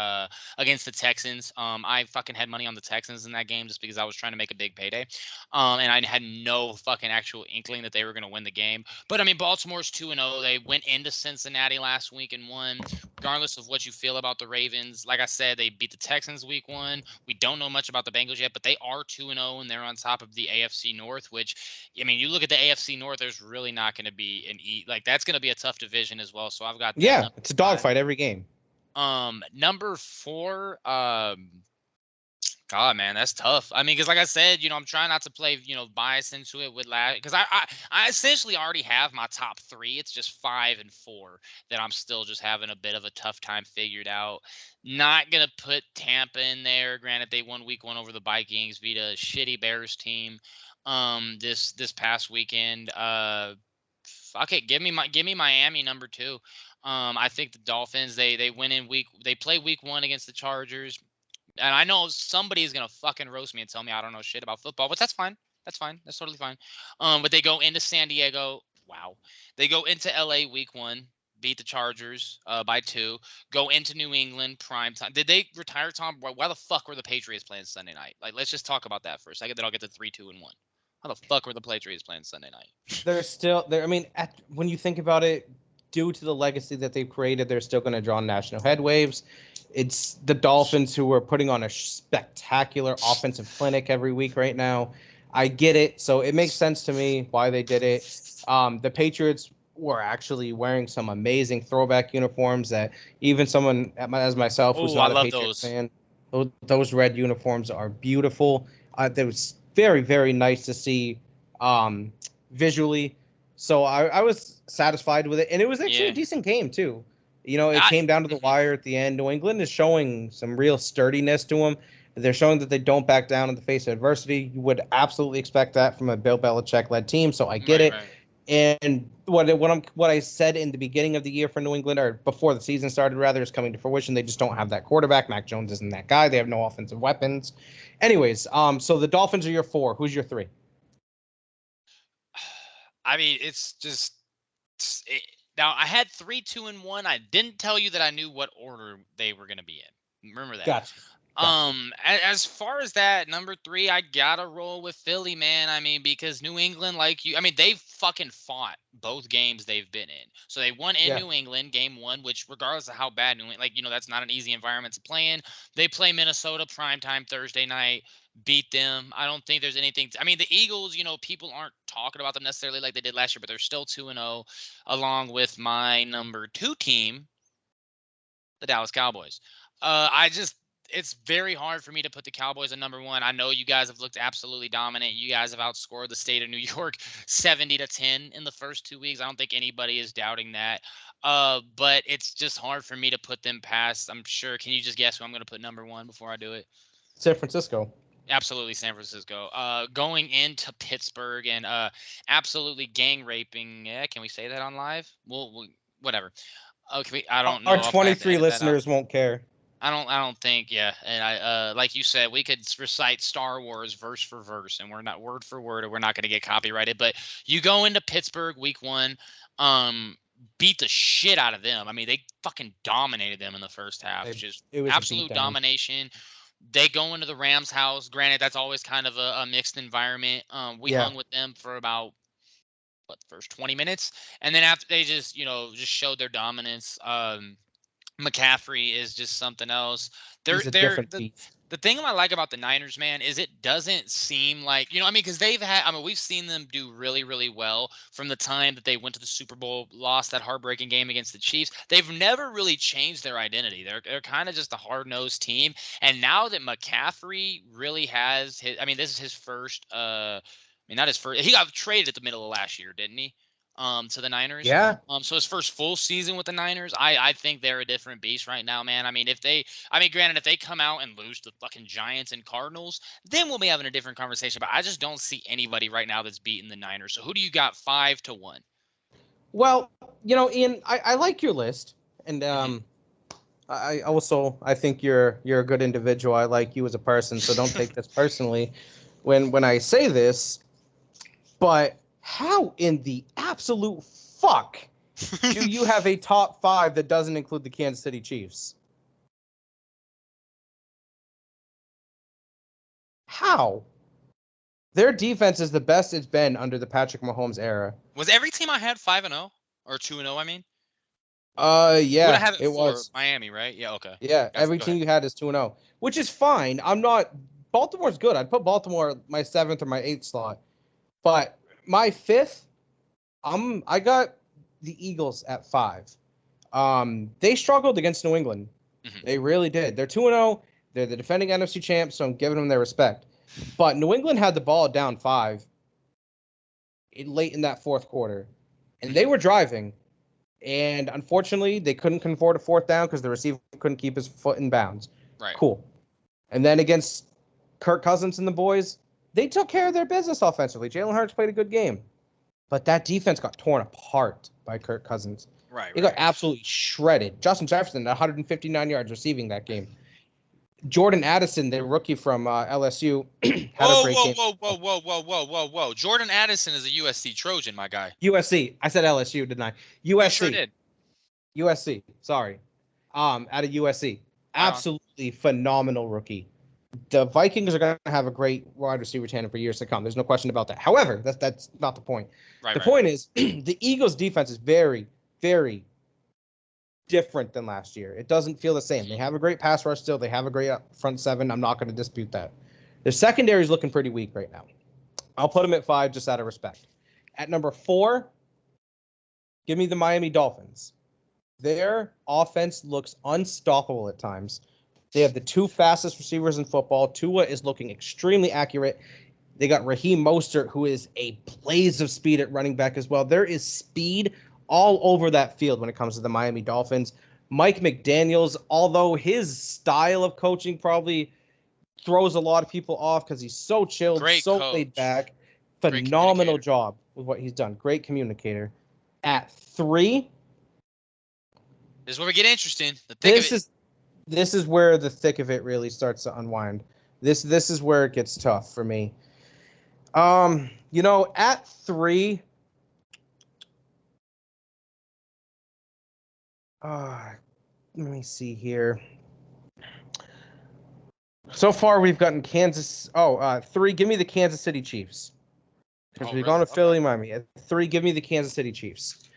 Texans. I fucking had money on the Texans in that game just because I was trying to make a big payday. And I had no fucking actual inkling that they were going to win the game. But I mean, Baltimore's 2-0. They went into Cincinnati last week and won. Regardless of what you feel about the Ravens, like I said, they beat the Texans week 1. We don't know much about the Bengals yet, but they are 2-0 and they're on top of the AFC North, which, I mean, you look at the AFC North, there's really not going to be like that's going to be a tough division as well. So I've got them Yeah, number it's a 5. dogfight every game. Number 4. God, man, that's tough. I mean, because like I said, I'm trying not to play, bias into it with last, because I essentially already have my top 3. It's just 5 and 4 that I'm still just having a bit of a tough time figured out. Not gonna put Tampa in there. Granted, they won week 1 over the Vikings, beat a shitty Bears team. This past weekend. Fuck it, give me Miami number 2. I think the Dolphins, they play week 1 against the Chargers. And I know somebody's gonna fucking roast me and tell me I don't know shit about football, but that's fine. That's fine. That's totally fine. But they go into San Diego. Wow. They go into LA week 1, beat the Chargers by 2. Go into New England prime time. Did they retire Tom? Why the fuck were the Patriots playing Sunday night? Like, let's just talk about that for a second. Then I'll get to 3, 2, and 1. How the fuck were the Patriots playing Sunday night? They're still there. I mean, when you think about it, due to the legacy that they've created, they're still going to draw national headwaves. It's the Dolphins who are putting on a spectacular offensive clinic every week right now. I get it. So it makes sense to me why they did it. The Patriots were actually wearing some amazing throwback uniforms that even someone as myself who's I not a love Patriots those. fan, those red uniforms are beautiful. That was very, very nice to see visually. So I was satisfied with it. And it was actually a Yeah. decent game, too. You know, it came down to the wire at the end. New England is showing some real sturdiness to them. They're showing that they don't back down in the face of adversity. You would absolutely expect that from a Bill Belichick-led team, so I get Right, it. right. And what I said in the beginning of the year for New England, or before the season started, rather, is coming to fruition. They just don't have that quarterback. Mac Jones isn't that guy. They have no offensive weapons. Anyways, so the Dolphins are your 4. Who's your 3? I mean, it's just now I had 3, 2, and 1. I didn't tell you that I knew what order they were going to be in. Remember that. Gotcha. As far as that number 3, I gotta roll with Philly, man. I mean, because New England, they've fucking fought both games they've been in. So they won in Yeah. New England, game 1, which regardless of how bad New England, that's not an easy environment to play in. They play Minnesota primetime Thursday night, beat them. I don't think there's anything. I mean, the Eagles, people aren't talking about them necessarily like they did last year, but they're still 2-0, along with my number 2 team, the Dallas Cowboys. It's very hard for me to put the Cowboys at number 1. I know you guys have looked absolutely dominant. You guys have outscored the state of New York 70-10 in the first 2 weeks. I don't think anybody is doubting that. But it's just hard for me to put them past. I'm sure. Can you just guess who I'm going to put number 1 before I do it? San Francisco. Absolutely, San Francisco. Going into Pittsburgh and absolutely gang raping. Yeah, can we say that on live? Well, whatever. Okay, I don't know Our if I have to 23 edit that out. listeners won't care. I don't think, yeah. And like you said, we could recite Star Wars verse for verse, and we're not word for word, or we're not going to get copyrighted. But you go into Pittsburgh week 1, beat the shit out of them. I mean, they fucking dominated them in the first half, just It was a absolute beatdown. domination. They go into the Rams' house. Granted, that's always kind of a mixed environment. We Yeah. hung with them for about first 20 minutes, and then after they just showed their dominance. McCaffrey is just something else. He's a They're different beast. the thing I like about the Niners, man, is it doesn't seem like, because we've seen them do really, really well from the time that they went to the Super Bowl, lost that heartbreaking game against the Chiefs. They've never really changed their identity. They're kind of just a hard-nosed team. And now that McCaffrey really has this is his first, not his first, he got traded at the middle of last year, didn't he? To the Niners. Yeah. So his first full season with the Niners, I think they're a different beast right now, man. Granted, if they come out and lose to fucking Giants and Cardinals, then we'll be having a different conversation. But I just don't see anybody right now that's beating the Niners. So who do you got 5-1? Well, Ian, I like your list, and I think you're a good individual. I like you as a person, so don't take this personally when I say this. But how in the absolute fuck do you have a top 5 that doesn't include the Kansas City Chiefs? How? Their defense is the best it's been under the Patrick Mahomes era. Was every team I had 5-0 or 2-0? I mean, Yeah, what I have it for was Miami, right? Yeah, okay. Yeah, Gotcha. every team you had is 2-0, which is fine. Baltimore's good. I'd put Baltimore my 7th or my 8th slot. But my 5th, I got the Eagles at 5. They struggled against New England. Mm-hmm. They really did. They're 2-0. They're the defending NFC champs, so I'm giving them their respect. But New England had the ball down 5 late in that fourth quarter, and they were driving. And unfortunately, they couldn't convert a 4th down because the receiver couldn't keep his foot in bounds. Right. Cool. And then against Kirk Cousins and the boys, they took care of their business offensively. Jalen Hurts played a good game. But that defense got torn apart by Kirk Cousins. Right. It got absolutely shredded. Justin Jefferson, 159 yards receiving that game. Jordan Addison, the rookie from LSU, had a Whoa, great whoa, game. whoa, whoa, whoa, whoa, whoa, whoa, whoa. Jordan Addison is a USC Trojan, my guy. USC. I said LSU, didn't I? You sure USC. did. USC. Sorry. Out of USC. Right on. Absolutely phenomenal rookie. The Vikings are going to have a great wide receiver tandem for years to come. There's no question about that. However, that's not the point. Right, The right. point is the Eagles' defense is very, very different than last year. It doesn't feel the same. They have a great pass rush still. They have a great front seven. I'm not going to dispute that. Their secondary is looking pretty weak right now. I'll put them at 5 just out of respect. At number 4, give me the Miami Dolphins. Their offense looks unstoppable at times. They have the 2 fastest receivers in football. Tua is looking extremely accurate. They got Raheem Mostert, who is a blaze of speed at running back as well. There is speed all over that field when it comes to the Miami Dolphins. Mike McDaniels, although his style of coaching probably throws a lot of people off because he's so chilled, Great so coach. laid back, Great phenomenal communicator. job with what he's done. Great communicator. At 3, This is where we get interesting. The thick of it. this is where the thick of it really starts to unwind. This is where it gets tough for me. At 3, let me see here. So far, we've gotten Kansas. 3. Give me the Kansas City Chiefs. Because we've gone to Philly, Miami. At 3, give me the Kansas City Chiefs.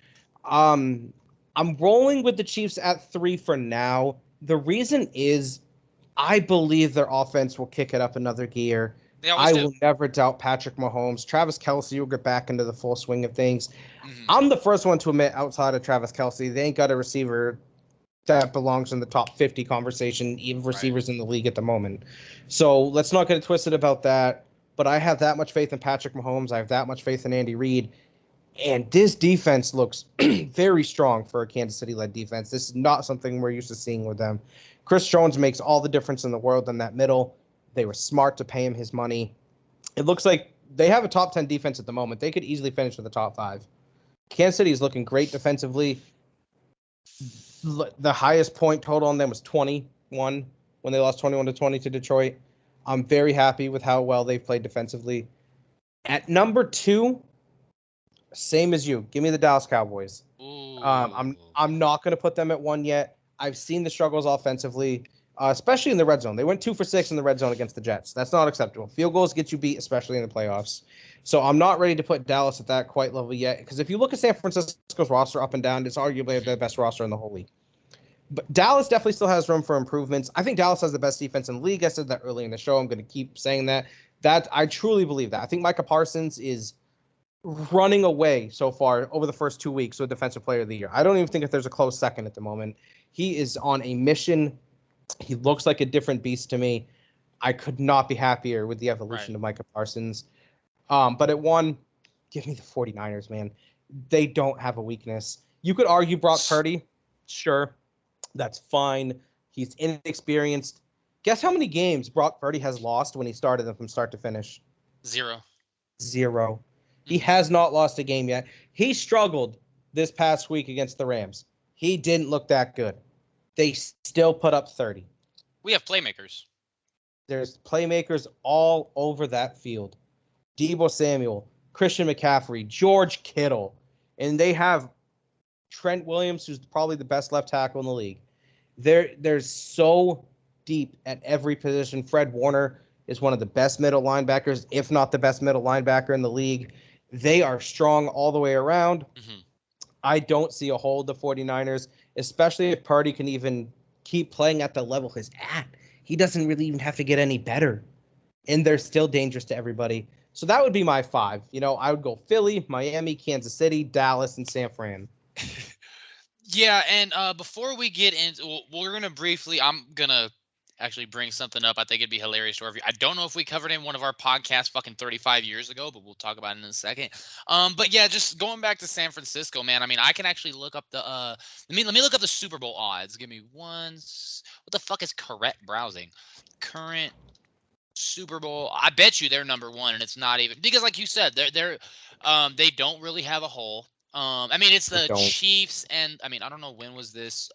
I'm rolling with the Chiefs at 3 for now. The reason is I believe their offense will kick it up another gear. I will never doubt Patrick Mahomes. Travis Kelce will get back into the full swing of things. Mm-hmm. I'm the first one to admit, outside of Travis Kelce, they ain't got a receiver that belongs in the top 50 conversation, even receivers in the league at the moment. So let's not get it twisted about that. But I have that much faith in Patrick Mahomes. I have that much faith in Andy Reid. And this defense looks very strong for a Kansas City-led defense. This is not something we're used to seeing with them. Chris Jones makes all the difference in the world in that middle. They were smart to pay him his money. It looks like they have a top 10 defense at the moment. They could easily finish with the top 5. Kansas City is looking great defensively. The highest point total on them was 21 when they lost 21-20 to Detroit. I'm very happy with how well they've played defensively. At number 2, same as you. Give me the Dallas Cowboys. I'm not going to put them at 1 yet. I've seen the struggles offensively, especially in the red zone. They went 2 for 6 in the red zone against the Jets. That's not acceptable. Field goals get you beat, especially in the playoffs. So I'm not ready to put Dallas at that quite level yet, because if you look at San Francisco's roster up and down, it's arguably the best roster in the whole league. But Dallas definitely still has room for improvements. I think Dallas has the best defense in the league. I said that early in the show. I'm going to keep saying that. I truly believe that. I think Micah Parsons is running away so far over the first 2 weeks with Defensive Player of the Year. I don't even think if there's a close second at the moment. He is on a mission. He looks like a different beast to me. I could not be happier with the evolution of Micah Parsons. But at 1, give me the 49ers, man. They don't have a weakness. You could argue Brock Purdy. Sure, that's fine. He's inexperienced. Guess how many games Brock Purdy has lost when he started them from start to finish? 0. He has not lost a game yet. He struggled this past week against the Rams. He didn't look that good. They still put up 30. We have playmakers. There's playmakers all over that field. Deebo Samuel, Christian McCaffrey, George Kittle, and they have Trent Williams, who's probably the best left tackle in the league. They're so deep at every position. Fred Warner is one of the best middle linebackers, if not the best middle linebacker in the league. They are strong all the way around. Mm-hmm. I don't see a hole in the 49ers, especially if Purdy can even keep playing at the level he's at. He doesn't really even have to get any better. And they're still dangerous to everybody. So that would be my 5. I would go Philly, Miami, Kansas City, Dallas, and San Fran. Yeah, and before we get into, we're going to briefly, I'm going to actually bring something up. I think it'd be hilarious to review. I don't know if we covered it in one of our podcasts fucking 35 years ago, but we'll talk about it in a second. But yeah, just going back to San Francisco, man. I mean, I can actually look up the let me look up the Super Bowl odds. Give me one. What the fuck is correct browsing? Current Super Bowl. I bet you they're number 1, and it's not even because, like you said, they don't really have a hole. I mean, it's the Chiefs, and I mean, I don't know when was this.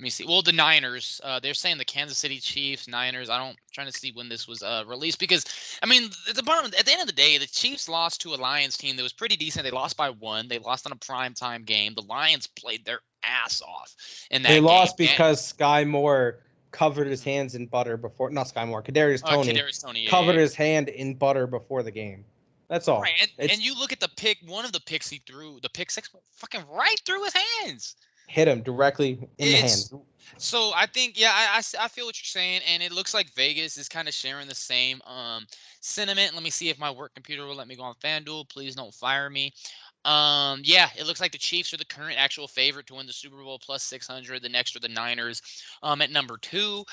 Let me see. Well, the Niners, they're saying the Kansas City Chiefs, Niners. Trying to see when this was released because, I mean, at the end of the day, the Chiefs lost to a Lions team that was pretty decent. They lost by 1. They lost on a primetime game. The Lions played their ass off in They that game. lost because Sky Moore covered his hands in butter before. Not Sky Moore. Kadarius Toney Kadarius Toney, covered his hand in butter before the game. That's all. Right, and you look at the pick. One of the picks he threw, the pick six, fucking right through his hands. Hit him directly in the hands. So I think, yeah, I feel what you're saying, and it looks like Vegas is kind of sharing the same sentiment. Let me see if my work computer will let me go on FanDuel. Please don't fire me. Yeah, it looks like the Chiefs are the current actual favorite to win the Super Bowl plus 600. The next are the Niners at number 2.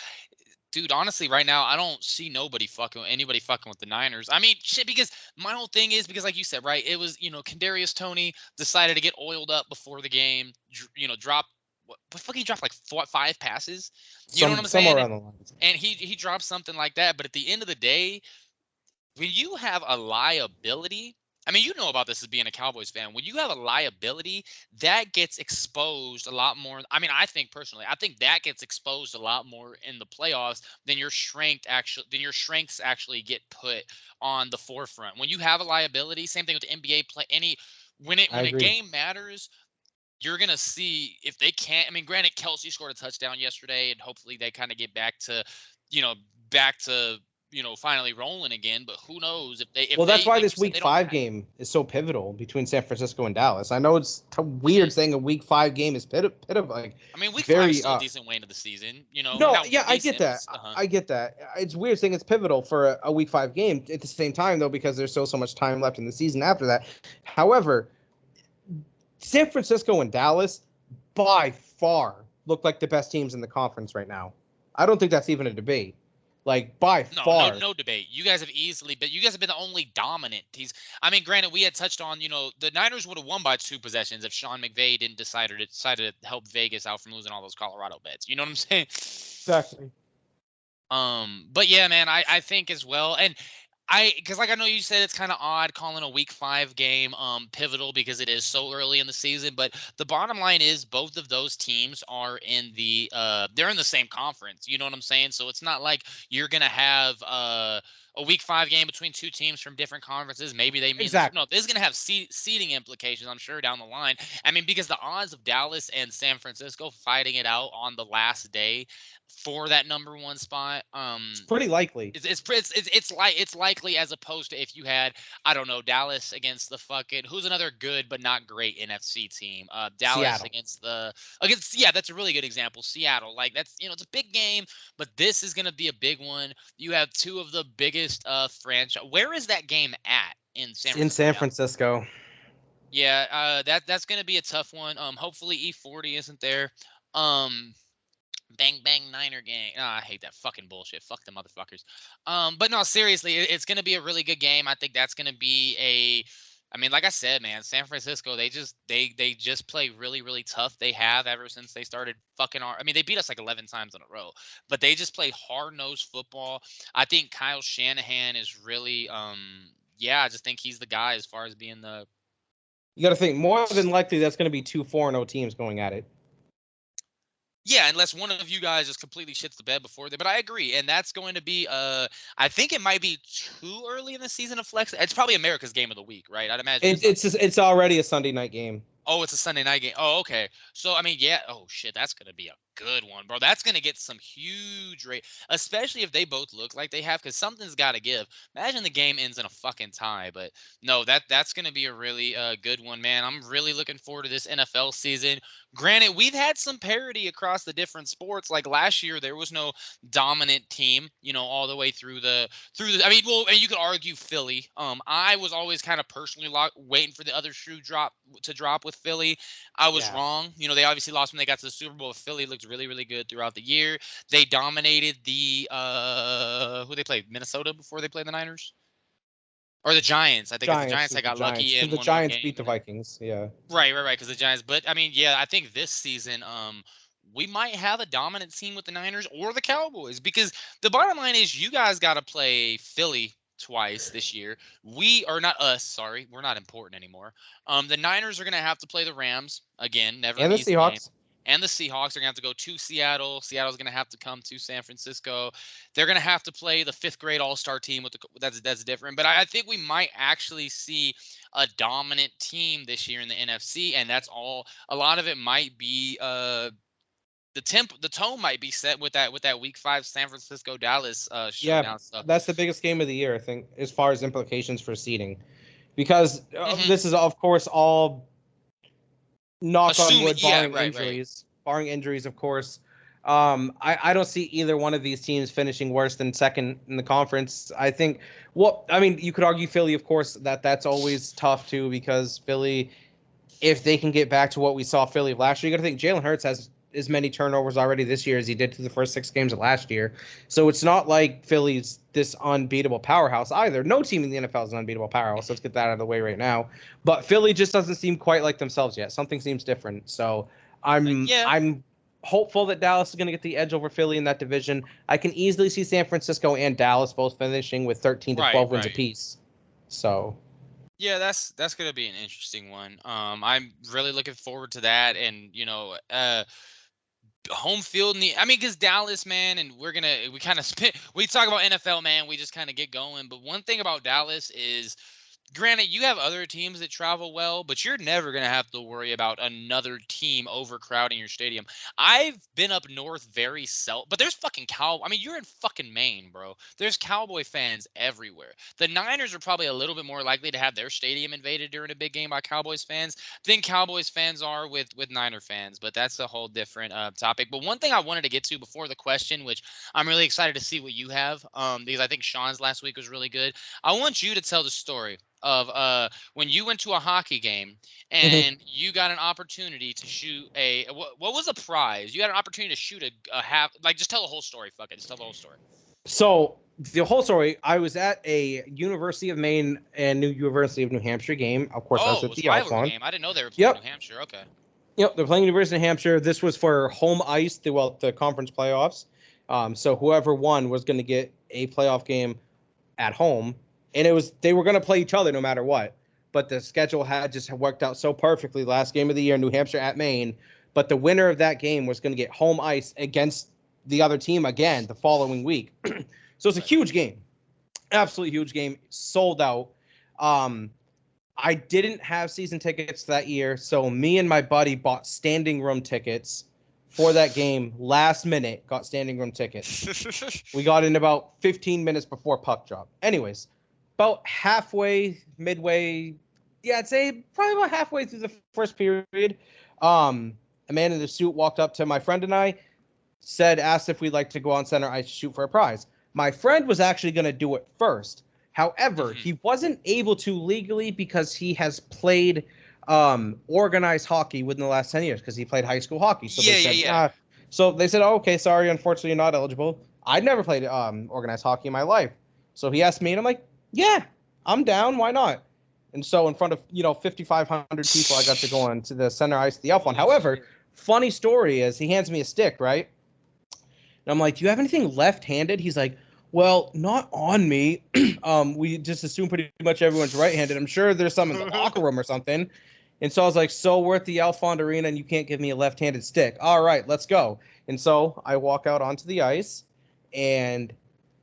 Dude, honestly, right now I don't see anybody fucking with the Niners. I mean, shit, because my whole thing is because, like you said, right, it was Kadarius Toney decided to get oiled up before the game. Dropped but fucking dropped like 5 passes. You know what I'm saying? Somewhere around the lines. And he dropped something like that. But at the end of the day, when you have a liability, I mean, you know about this as being a Cowboys fan. When you have a liability, that gets exposed a lot more. I mean, I think that gets exposed a lot more in the playoffs than your strengths actually get put on the forefront. When you have a liability, same thing with the NBA play. When a game matters, you're gonna see if they can't. I mean, granted, Kelsey scored a touchdown yesterday, and hopefully they kind of get back to finally rolling again. But who knows if they? That's why this Week 5 game is so pivotal between San Francisco and Dallas. I know it's weird saying a Week 5 game is pivotal. Like, I mean, Week 5 is still a decent way into the season. No, yeah, I get that. I get that. It's weird saying it's pivotal for a Week 5 game at the same time, though, because there's so much time left in the season after that. However, San Francisco and Dallas, by far, look like the best teams in the conference right now. I don't think that's even a debate. Like, by far. No debate. You guys have been the only dominant teams. I mean, granted, we had touched on, the Niners would have won by 2 possessions if Sean McVay didn't decided to help Vegas out from losing all those Colorado bets. You know what I'm saying? Exactly. But yeah, man, I think as well. And because like I know you said it's kind of odd calling a Week 5 game pivotal because it is so early in the season, but the bottom line is both of those teams are they're in the same conference. You know what I'm saying? So it's not like you're gonna have a Week 5 game between 2 teams from different conferences. Maybe they mean exactly. No, this is gonna have seeding implications, I'm sure, down the line. I mean, because the odds of Dallas and San Francisco fighting it out on the last day for that number 1 spot, it's pretty likely. It's likely, as opposed to if you had, I don't know, Dallas against the fucking who's another good but not great NFC team. Dallas Seattle. That's a really good example. Seattle, like that's it's a big game, but this is gonna be a big one. You have 2 of the biggest franchise. Where is that game at in San Francisco? In San Francisco. Yeah, that's gonna be a tough one. Hopefully E40 isn't there. Bang bang Niner gang. Oh, I hate that fucking bullshit. Fuck them motherfuckers. But no, seriously, it's gonna be a really good game. I think that's gonna be I mean, like I said, man, San Francisco, they just play really, really tough. They have ever since they started fucking I mean, they beat us like 11 times in a row, but they just play hard-nosed football. I think Kyle Shanahan is really I just think he's the guy as far as being the. You got to think more than likely that's going to be 2 4-0 teams going at it. Yeah, unless one of you guys just completely shits the bed before that. But I agree, and that's going to be. I think it might be too early in the season to flex. It's probably America's game of the week, right? I'd imagine. It's already a Sunday night game. Oh, it's a Sunday night game. Oh, okay. So I mean, yeah. Oh shit, that's gonna be a good one, bro. That's gonna get some huge rate, especially if they both look like they have, because something's got to give. Imagine the game ends in a fucking tie, but no, that's gonna be a really good one, man. I'm really looking forward to this NFL season. Granted, we've had some parity across the different sports. Like last year, there was no dominant team, all the way through the. I mean, well, and you could argue Philly. I was always kind of personally waiting for the other shoe to drop with Philly. I was wrong. They obviously lost when they got to the Super Bowl. Philly looked really, really good throughout the year. They dominated the who they played, Minnesota, before they played the Niners, or the Giants. I think it's the Giants that got lucky and the Giants beat the Vikings. Yeah. Right. Because the Giants. But I mean, yeah, I think this season, we might have a dominant team with the Niners or the Cowboys, because the bottom line is you guys got to play Philly twice this year. We are not us. Sorry, we're not important anymore. The Niners are going to have to play the Rams again. Never and the Seahawks. and the Seahawks are going to have to go to Seattle. Seattle's going to have to come to San Francisco. They're going to have to play the 5th grade All-Star team that's different. But I think we might actually see a dominant team this year in the NFC, and that's all. A lot of it might be the tone might be set with that Week 5 San Francisco Dallas Yeah, showdown stuff. that's the biggest game of the year, I think, as far as implications for seeding, because this is of course all knock on wood, barring injuries. Barring injuries, of course. I don't see either one of these teams finishing worse than second in the conference. I think. Well, I mean, you could argue Philly, of course, that's always tough too, because Philly, if they can get back to what we saw Philly last year, you got to think Jalen Hurts has as many turnovers already this year as he did through the first 6 games of last year. So it's not like Philly's this unbeatable powerhouse either. No team in the NFL is an unbeatable powerhouse. Let's get that out of the way right now. But Philly just doesn't seem quite like themselves yet. Something seems different. So I'm hopeful that Dallas is going to get the edge over Philly in that division. I can easily see San Francisco and Dallas both finishing with 13 to 12 wins apiece. So yeah, that's going to be an interesting one. I'm really looking forward to that, and home field because Dallas, man, and we talk about NFL, man, we just kind of get going. But one thing about Dallas is, granted, you have other teams that travel well, but you're never going to have to worry about another team overcrowding your stadium. I've been up north very seldom, but there's fucking you're in fucking Maine, bro. There's Cowboy fans everywhere. The Niners are probably a little bit more likely to have their stadium invaded during a big game by Cowboys fans than Cowboys fans are with Niner fans, but that's a whole different topic. But one thing I wanted to get to before the question, which I'm really excited to see what you have, because I think Sean's last week was really good. I want you to tell the story of when you went to a hockey game and you got an opportunity to shoot what was the prize? You had an opportunity to shoot a half, just tell the whole story. Fuck it, just tell the whole story. So the whole story, I was at a University of Maine and University of New Hampshire game. Of course, I was at the Alphon game. I didn't know they were playing New Hampshire. Okay. Yep, they're playing University of New Hampshire. This was for home ice throughout the conference playoffs. So whoever won was going to get a playoff game at home. And they were going to play each other no matter what. But the schedule had just worked out so perfectly. Last game of the year, New Hampshire at Maine. But the winner of that game was going to get home ice against the other team again the following week. So it's a huge game. Absolutely huge game. Sold out. I didn't have season tickets that year. So me and my buddy bought standing room tickets for that game. Last minute, got standing room tickets. We got in about 15 minutes before puck drop. Anyways. About midway, I'd say probably about halfway through the first period, a man in the suit walked up to my friend and I, asked if we'd like to go on center ice to shoot for a prize. My friend was actually going to do it first. However, he wasn't able to legally because he has played organized hockey within the last 10 years because he played high school hockey. So so they said, oh, okay, sorry, unfortunately, you're not eligible. I'd never played organized hockey in my life. So he asked me, and I'm like, yeah, I'm down. Why not? And so in front of, 5,500 people, I got to go on to the center ice of the Alphon. However, funny story is he hands me a stick, right? And I'm like, do you have anything left-handed? He's like, well, not on me. We just assume pretty much everyone's right-handed. I'm sure there's some in the locker room or something. And so I was like, so we're at the Alphon Arena and you can't give me a left-handed stick. All right, let's go. And so I walk out onto the ice, and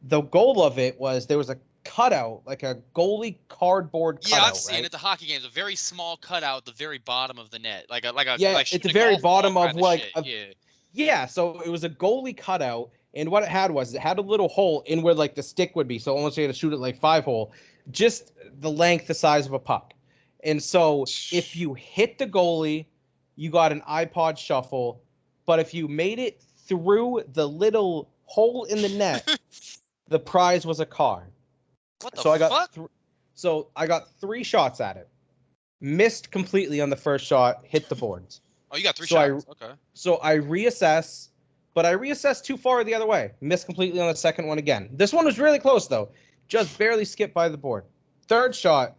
the goal of it was there was a cutout, like a goalie cardboard cutout. Yeah, I've seen it at the hockey games. A very small cutout at the very bottom of the net, like at the very bottom of So it was a goalie cutout, and what it had was it had a little hole in where like the stick would be. So almost you had to shoot it like 5-hole, just the length, the size of a puck. And so if you hit the goalie, you got an iPod Shuffle. But if you made it through the little hole in the net, the prize was a car. What the fuck? I got 3 shots at it. Missed completely on the first shot, hit the boards. Oh, you got 3 shots. Okay. So I reassess, but I reassessed too far the other way. Missed completely on the second one again. This one was really close, though. Just barely skipped by the board. Third shot,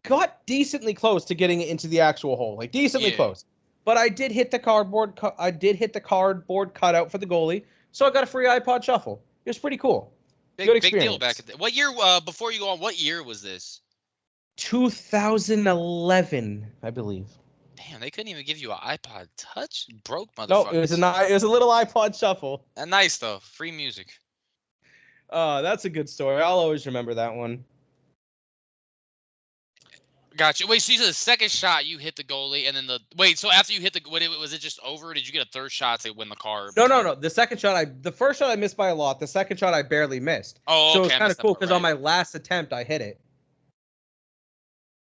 got decently close to getting it into the actual hole. Like, decently close. But I did hit the cardboard cutout for the goalie, so I got a free iPod Shuffle. It was pretty cool. Big deal back at the, what year, before you go on, what year was this? 2011, I believe. Damn, they couldn't even give you an iPod Touch. Broke No, it was motherfuckers. a little iPod Shuffle. Nice though. Free music. That's a good story. I'll always remember that one. Gotcha. Wait, so you said the second shot you hit the goalie, and then so after you hit was it just over? Or did you get a third shot to win the car? No. The first shot I missed by a lot. The second shot I barely missed. Oh, so okay. it's I kind missed of that cool part, because right. on my last attempt I hit it.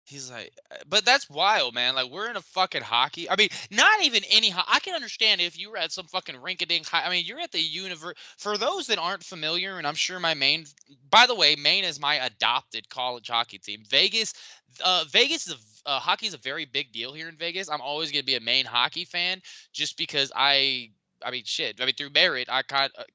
He's like, but that's wild, man. Like, we're in a fucking hockey. I mean, not even any. I can understand if you were at some fucking rink-a-dink. I mean, you're at the universe. For those that aren't familiar, and I'm sure Maine. By the way, Maine is my adopted college hockey team. Vegas is hockey is a very big deal here in Vegas. I'm always gonna be a Maine hockey fan, just because I mean, shit. I mean, through Barrett,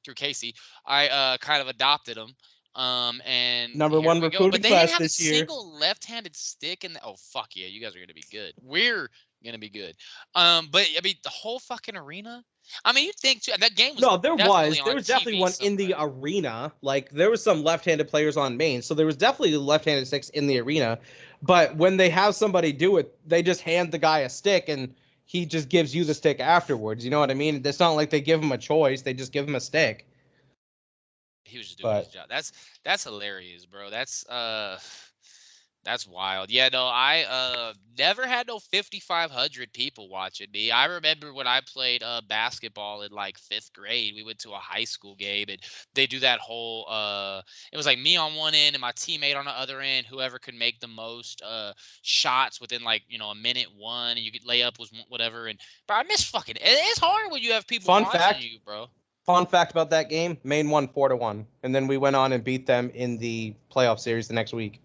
through Casey, I kind of adopted him. And Number here one we go. But recruiting they didn't class have a this year. single left-handed stick in the. Oh fuck yeah, you guys are gonna be good. We're gonna be good. But I mean, the whole fucking arena. I mean, you think too, and that game was No, definitely on there was definitely TV one in the somewhere. arena. Like there was some left-handed players on Maine, so there was definitely left-handed sticks in the arena. But when they have somebody do it, they just hand the guy a stick and he just gives you the stick afterwards. You know what I mean? It's not like they give him a choice; they just give him a stick. He was just doing his But job. That's hilarious, bro. That's wild. Yeah, no, I never had no 5,500 people watching me. I remember when I played basketball in like 5th grade. We went to a high school game and they do that whole it was like me on one end and my teammate on the other end, whoever could make the most shots within like, a minute one, and you could lay up was whatever. And bro, I miss fucking it's hard when you have people fun watching fact, you, bro. fun fact about that game: Maine won 4-1, and then we went on and beat them in the playoff series the next week.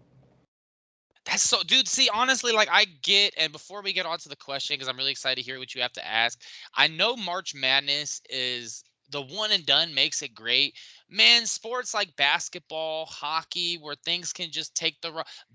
That's so, dude. See, honestly, like I get, and before we get on to the question, because I'm really excited to hear what you have to ask. I know March Madness is the one and done makes it great. Man, sports like basketball, hockey, where things can just take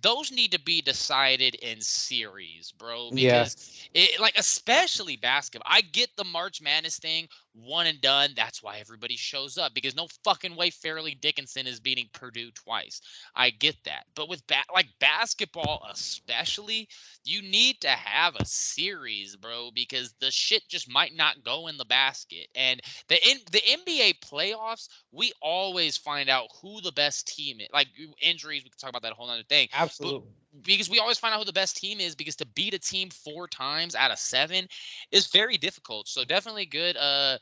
those need to be decided in series, bro. Yeah, Because like, especially basketball, I get the March Madness thing, one and done. That's why everybody shows up, because no fucking way Fairleigh Dickinson is beating Purdue twice. I get that. But with like basketball especially, you need to have a series, bro, because the shit just might not go in the basket. And the NBA playoffs, we always find out who the best team is. Like injuries, we can talk about that whole other thing. But absolutely. because we always find out who the best team is, because to beat a team 4 times out of 7 is very difficult. So definitely good to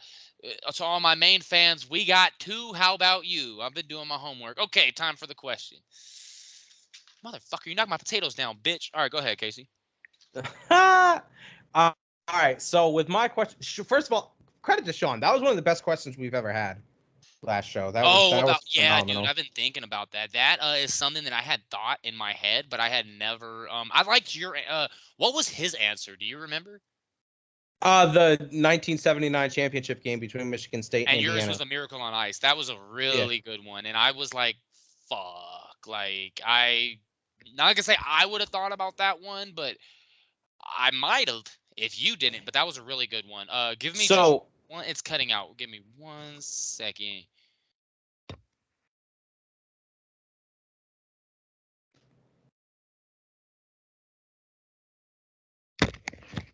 all my Maine fans, we got 2. How about you? I've been doing my homework. Okay, time for the question. Motherfucker, you knocked my potatoes down, bitch. All right, go ahead, Casey. All right. So with my question, first of all, credit to Sean. That was one of the best questions we've ever had last show. Oh, That was yeah, dude. phenomenal. I've been thinking about that. That is something that I had thought in my head, but I had never. I liked your. What was his answer? Do you remember? The 1979 championship game between Michigan State and And yours was Indiana. a Miracle on Ice. That was a Yeah. really good one, and I was like, "Fuck!" Like I, not gonna say I would have thought about that one, but I might have if you didn't. But that was a really good one. Give me just So one. It's cutting out. Give me 1 second.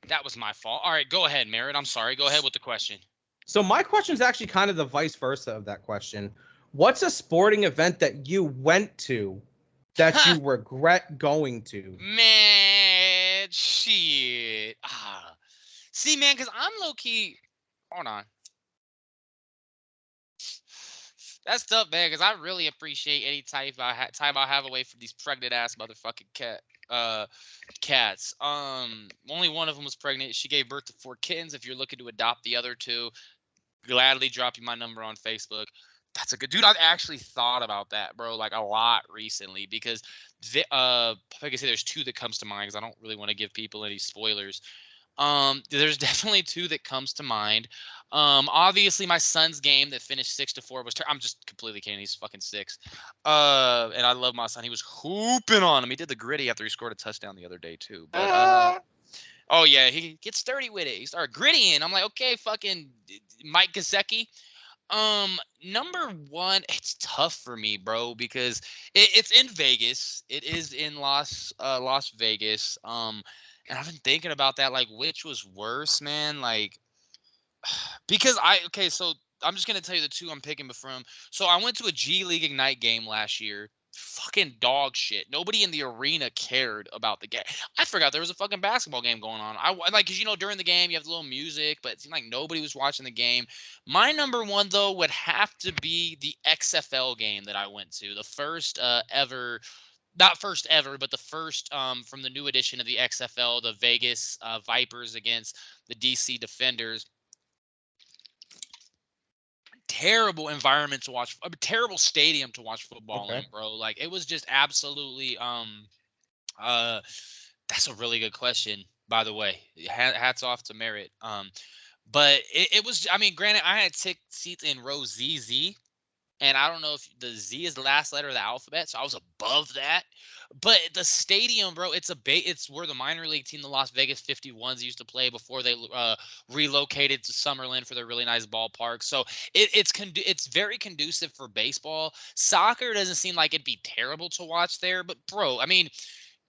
That was my fault. All right, go ahead, Merritt. I'm sorry. Go ahead with the question. so my question is actually kind of the vice versa of that question. What's a sporting event that you went to that you regret going to? Man, shit. See, man, because I'm low key. Hold on. That's tough, man, because I really appreciate any time I have away from these pregnant ass motherfucking cats. Only one of them was pregnant. She gave birth to 4 kittens. If you're looking to adopt the other 2, gladly drop you my number on Facebook. That's a good dude. I've actually thought about that, bro, like a lot recently, because like I say, there's 2 that comes to mind, because I don't really want to give people any spoilers. There's definitely 2 that comes to mind. Obviously my son's game that finished 6-4 was. I'm just completely kidding. He's fucking 6. And I love my son. He was hooping on him. He did the gritty after he scored a touchdown the other day too. But oh yeah, he gets sturdy with it. He started grittying. I'm like, okay, fucking Mike Gesicki. Number 1, it's tough for me, bro, because it's in Vegas. It is in Las Vegas. And I've been thinking about that, like, which was worse, man? Like, because so I'm just gonna tell you the two I'm picking from. So I went to a G League Ignite game last year. Fucking dog shit. Nobody in the arena cared about the game. I forgot there was a fucking basketball game going on. Like, cause during the game you have the little music, but it seemed like nobody was watching the game. My number one though would have to be the XFL game that I went to, the first ever, not first ever, but the first from the new edition of the XFL, the Vegas Vipers against the DC Defenders. Terrible environment to watch, a terrible stadium to watch football in, Okay. bro. Like, it was just absolutely uh that's a really good question, by the way. Hats off to Merritt. But it was, I mean, granted, I had seats in row ZZ, and I don't know if the Z is the last letter of the alphabet, so I was above that. But the stadium, bro, it's where the minor league team, the Las Vegas 51s, used to play before they relocated to Summerlin for their really nice ballpark. So it's very conducive for baseball. Soccer doesn't seem like it'd be terrible to watch there, but bro, I mean,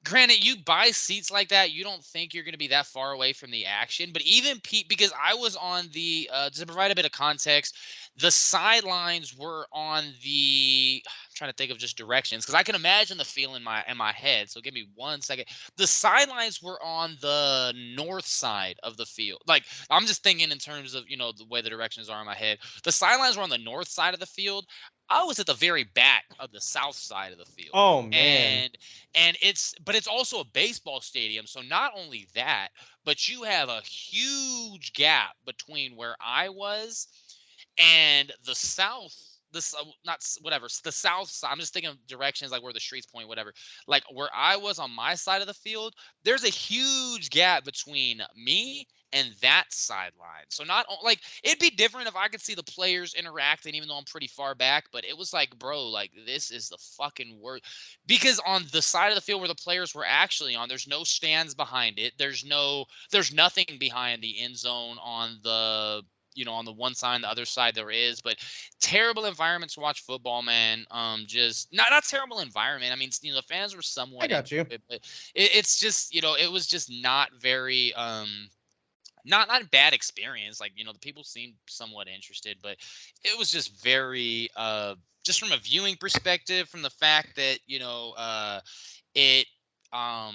granted, you buy seats like that, you don't think you're going to be that far away from the action. But even because I was on the to provide a bit of context, the sidelines were on the I'm trying to think of just directions, because I can imagine the feel in my head. So give me 1 second. The sidelines were on the north side of the field. Like, I'm just thinking in terms of the way the directions are in my head. The sidelines were on the north side of the field. I was at the very back of the south side of the field. Oh man. And it's also a baseball stadium, so not only that, but you have a huge gap between where I was and the south, not whatever, the south side. I'm just thinking of directions, like where the streets point, whatever. Like, where I was on my side of the field, there's a huge gap between me and that sideline. So like, it'd be different if I could see the players interacting, even though I'm pretty far back. But it was like, bro, like, this is the fucking worst, because on the side of the field where the players were actually on, there's no stands behind it. There's nothing behind the end zone on the on the one side and the other side there is. But terrible environment to watch football, man. Just not terrible environment. I mean, the fans were I somewhat got into you. it, but it's just, it was just not very not a bad experience. Like, the people seemed somewhat interested, but it was just very just from a viewing perspective, from the fact that it um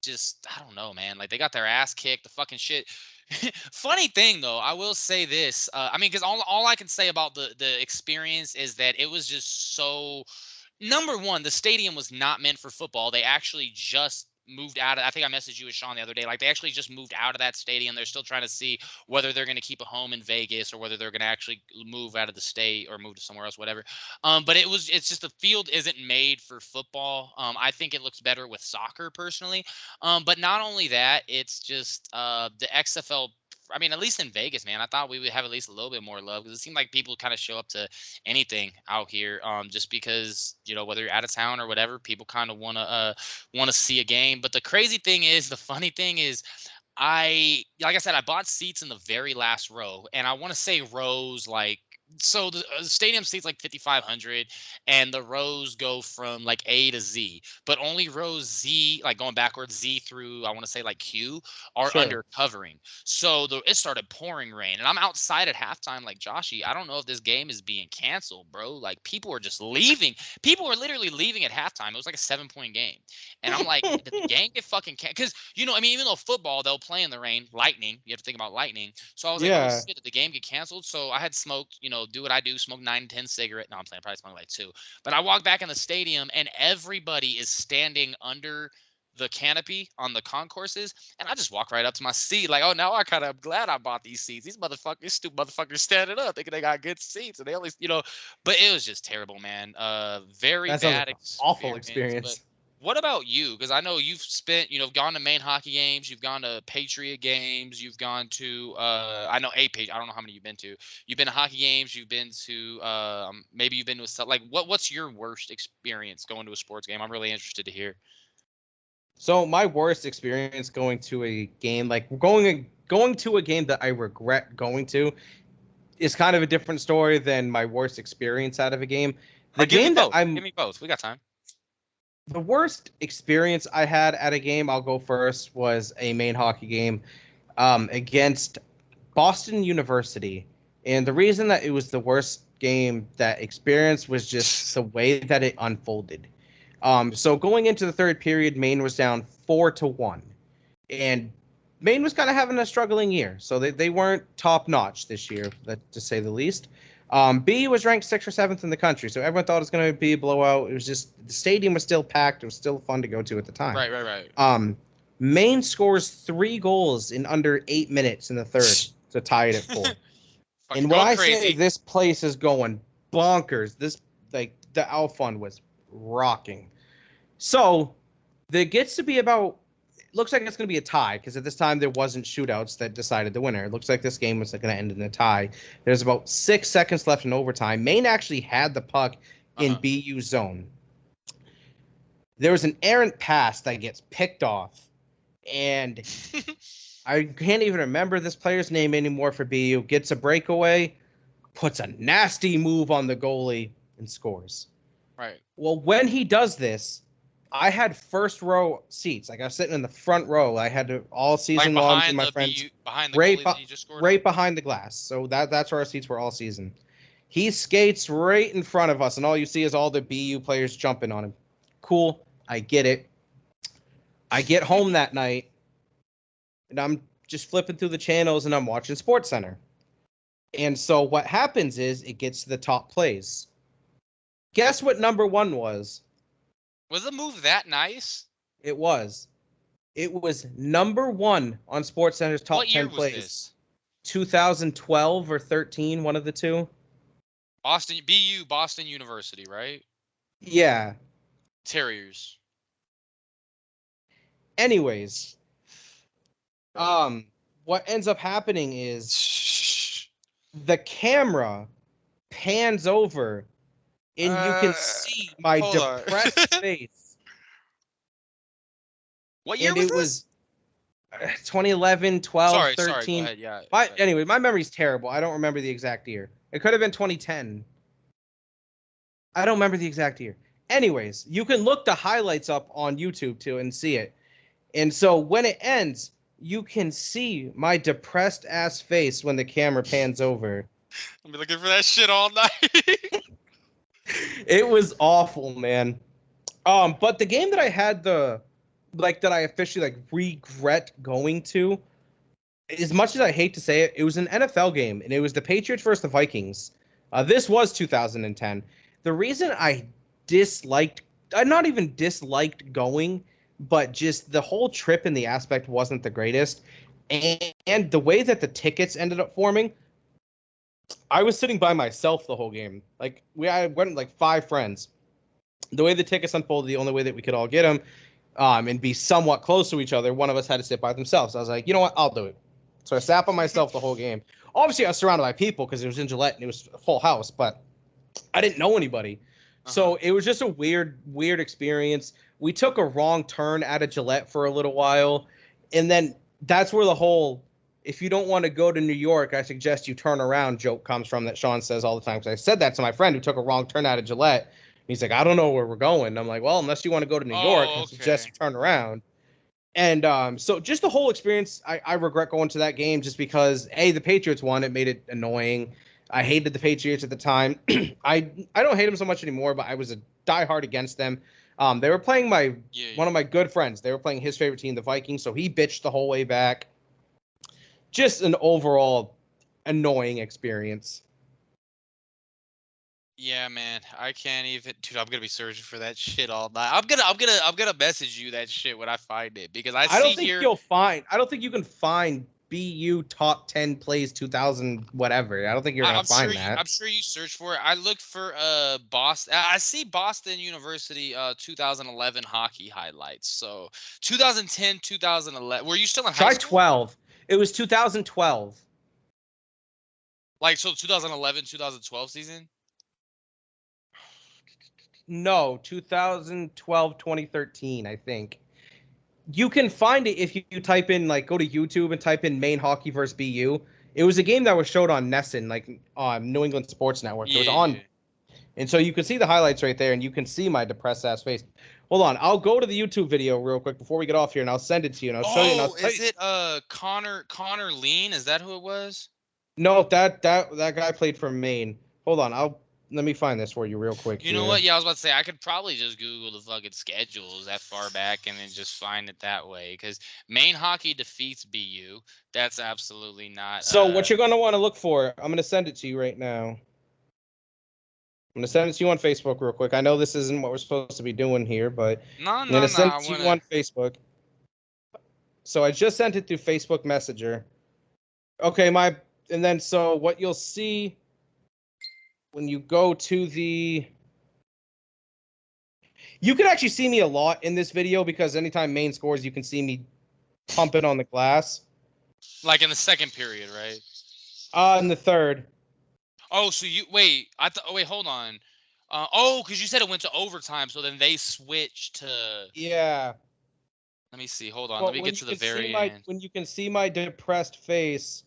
just, I don't know, man. Like, they got their ass kicked, the fucking shit. Funny thing though, I will say this. I mean, because all I can say about the experience is that it was just so. Number one, the stadium was not meant for football. They actually just moved out of. I think I messaged you with Sean the other day. Like, they actually just moved out of that stadium. They're still trying to see whether they're going to keep a home in Vegas or whether they're going to actually move out of the state or move to somewhere else, whatever. But it's just the field isn't made for football. I think it looks better with soccer personally. But not only that, it's just the XFL. I mean, at least in Vegas, man, I thought we would have at least a little bit more love, because it seemed like people kind of show up to anything out here, just because whether you're out of town or whatever, people kind of want to see a game. But the crazy thing is, the funny thing is, like I said, I bought seats in the very last row, and I want to say rows like. So the stadium seats like 5,500, and the rows go from like A to Z, but only rows Z, like going backwards, Z through, I want to say, like Q, are Sure. under covering. So it started pouring rain, and I'm outside at halftime, like, Joshy, I don't know if this game is being canceled, bro. Like, people were just leaving. People were literally leaving at halftime. It was like a 7-point game, and I'm like, did the game get fucking canceled? Because I mean, even though football, they'll play in the rain, lightning. You have to think about lightning. So I was like, oh Yeah. shit, did the game get canceled? So I had smoked, do what I do, smoke 9, 10 cigarette. No, I'm playing, probably smoked like 2. But I walked back in the stadium, and everybody is standing under the canopy on the concourses, and I just walk right up to my seat, like, oh, now I kind of am glad I bought these seats. These motherfuckers, stupid motherfuckers, standing up thinking they got good seats, and they only, but it was just terrible, man. Very That sounds bad like an awful experience. But experience. what about you? Because I know you've gone to Maine hockey games, you've gone to Patriot games, you've gone to, I know a page, I don't know how many you've been to. You've been to hockey games, you've been to, maybe you've been to like, what's your worst experience going to a sports game? I'm really interested to hear. So my worst experience going to a game, like going to a game that I regret going to, is kind of a different story than my worst experience out of a game. Or The give me game that both. I'm Give me both. We got time. The worst experience I had at a game, I'll go first, was a Maine hockey game against Boston University. And the reason that it was the worst game that experience was just the way that it unfolded. So going into the third period, Maine was down 4-1. And Maine was kind of having a struggling year. So they weren't top notch this year, to say the least. BU was ranked 6th or 7th in the country, so everyone thought it was going to be a blowout. It was just the stadium was still packed. It was still fun to go to at the time. Right. Maine scores 3 goals in under 8 minutes in the third to tie it at 4. And when I say this place is going bonkers, the Alfund was rocking. So there gets to be about. Looks like it's going to be a tie because at this time there wasn't shootouts that decided the winner. It looks like this game was going to end in a tie. There's about 6 seconds left in overtime. Maine actually had the puck in BU zone. There was an errant pass that gets picked off, and I can't even remember this player's name anymore for BU. Gets a breakaway, puts a nasty move on the goalie, and scores. Right. Well, when he does this, I had first row seats. Like I was sitting in the front row. I had to all season long with my friends. Behind the goalie that he just scored right behind the glass. So that's where our seats were all season. He skates right in front of us, and all you see is all the BU players jumping on him. Cool. I get it. I get home that night, and I'm just flipping through the channels, and I'm watching SportsCenter. And so what happens is it gets to the top plays. Guess what number 1 was? Was the move that nice? It was. It was number 1 on SportsCenter's top 10 plays. What year was this? 2012 or 13, one of the two. Boston University, right? Yeah. Terriers. Anyways, what ends up happening is the camera pans over and you can see my depressed face. What year was this? It was 2011, 12, 13. Sorry, go ahead. Yeah. Anyway, my memory's terrible. I don't remember the exact year. It could have been 2010. I don't remember the exact year. Anyways, you can look the highlights up on YouTube too and see it. And so when it ends, you can see my depressed ass face when the camera pans over. I'll be looking for that shit all night. It was awful, man. But the game that I had that I officially regret going to, as much as I hate to say it, it was an NFL game, and it was the Patriots versus the Vikings. This was 2010. The reason I not even disliked going, but just the whole trip and the aspect wasn't the greatest. And the way that the tickets ended up forming, I was sitting by myself the whole game. I went 5 friends. The way the tickets unfolded, the only way that we could all get them and be somewhat close to each other, one of us had to sit by themselves. I was like, you know what? I'll do it. So I sat by myself the whole game. Obviously, I was surrounded by people because it was in Gillette and it was a full house, but I didn't know anybody. So it was just a weird experience. We took a wrong turn out of Gillette for a little while, and then that's where the whole "if you don't want to go to New York, I suggest you turn around" joke comes from, that Sean says all the time. Because I said that to my friend who took a wrong turn out of Gillette. He's like, I don't know where we're going. And I'm like, well, unless you want to go to New York, I suggest you turn around. And so just the whole experience, I regret going to that game just because, A, the Patriots won. It made it annoying. I hated the Patriots at the time. I don't hate them so much anymore, but I was a diehard against them. They were playing one of my good friends. They were playing his favorite team, the Vikings, so he bitched the whole way back. Just an overall annoying experience. Yeah, man, I can't even. Dude, I'm gonna be searching for that shit all night. I'm gonna message you that shit when I find it because I don't think you can find BU top 10 plays 2000 whatever. I don't think you're gonna find that. I'm sure you search for it. I looked for Boston. I see Boston University 2011 hockey highlights. So 2010, 2011. Were you still in high school? Try 12. It was 2012. So 2011, 2012 season. No, 2012, 2013, I think. You can find it if you type in, go to YouTube and type in Maine hockey versus BU. It was a game that was showed on NESN, on New England Sports Network. It was on. And so you can see the highlights right there, and you can see my depressed ass face. Hold on, I'll go to the YouTube video real quick before we get off here, and I'll send it to you, and I'll show you. And I'll Oh, tell is you. it Connor Lean? Is that who it was? No, that guy played for Maine. Hold on, let me find this for you real quick You know here. what? Yeah, I was about to say I could probably just Google the fucking schedules that far back and then just find it that way. Because Maine hockey defeats BU. That's absolutely not. So what you're gonna want to look for, I'm gonna send it to you right now. I'm gonna send it to you on Facebook real quick. I know this isn't what we're supposed to be doing here, but I'm gonna send it to you on Facebook. So I just sent it through Facebook Messenger. Okay, and then so what you'll see when you go to you can actually see me a lot in this video because anytime Maine scores, you can see me pumping on the glass. Like in the second period, right? In the third. Oh, so you wait. Oh, wait, hold on. Because you said it went to overtime, so then they switched to. Yeah. Let me see. Hold on. Let But me when get you to the can see very end. when you can see my depressed face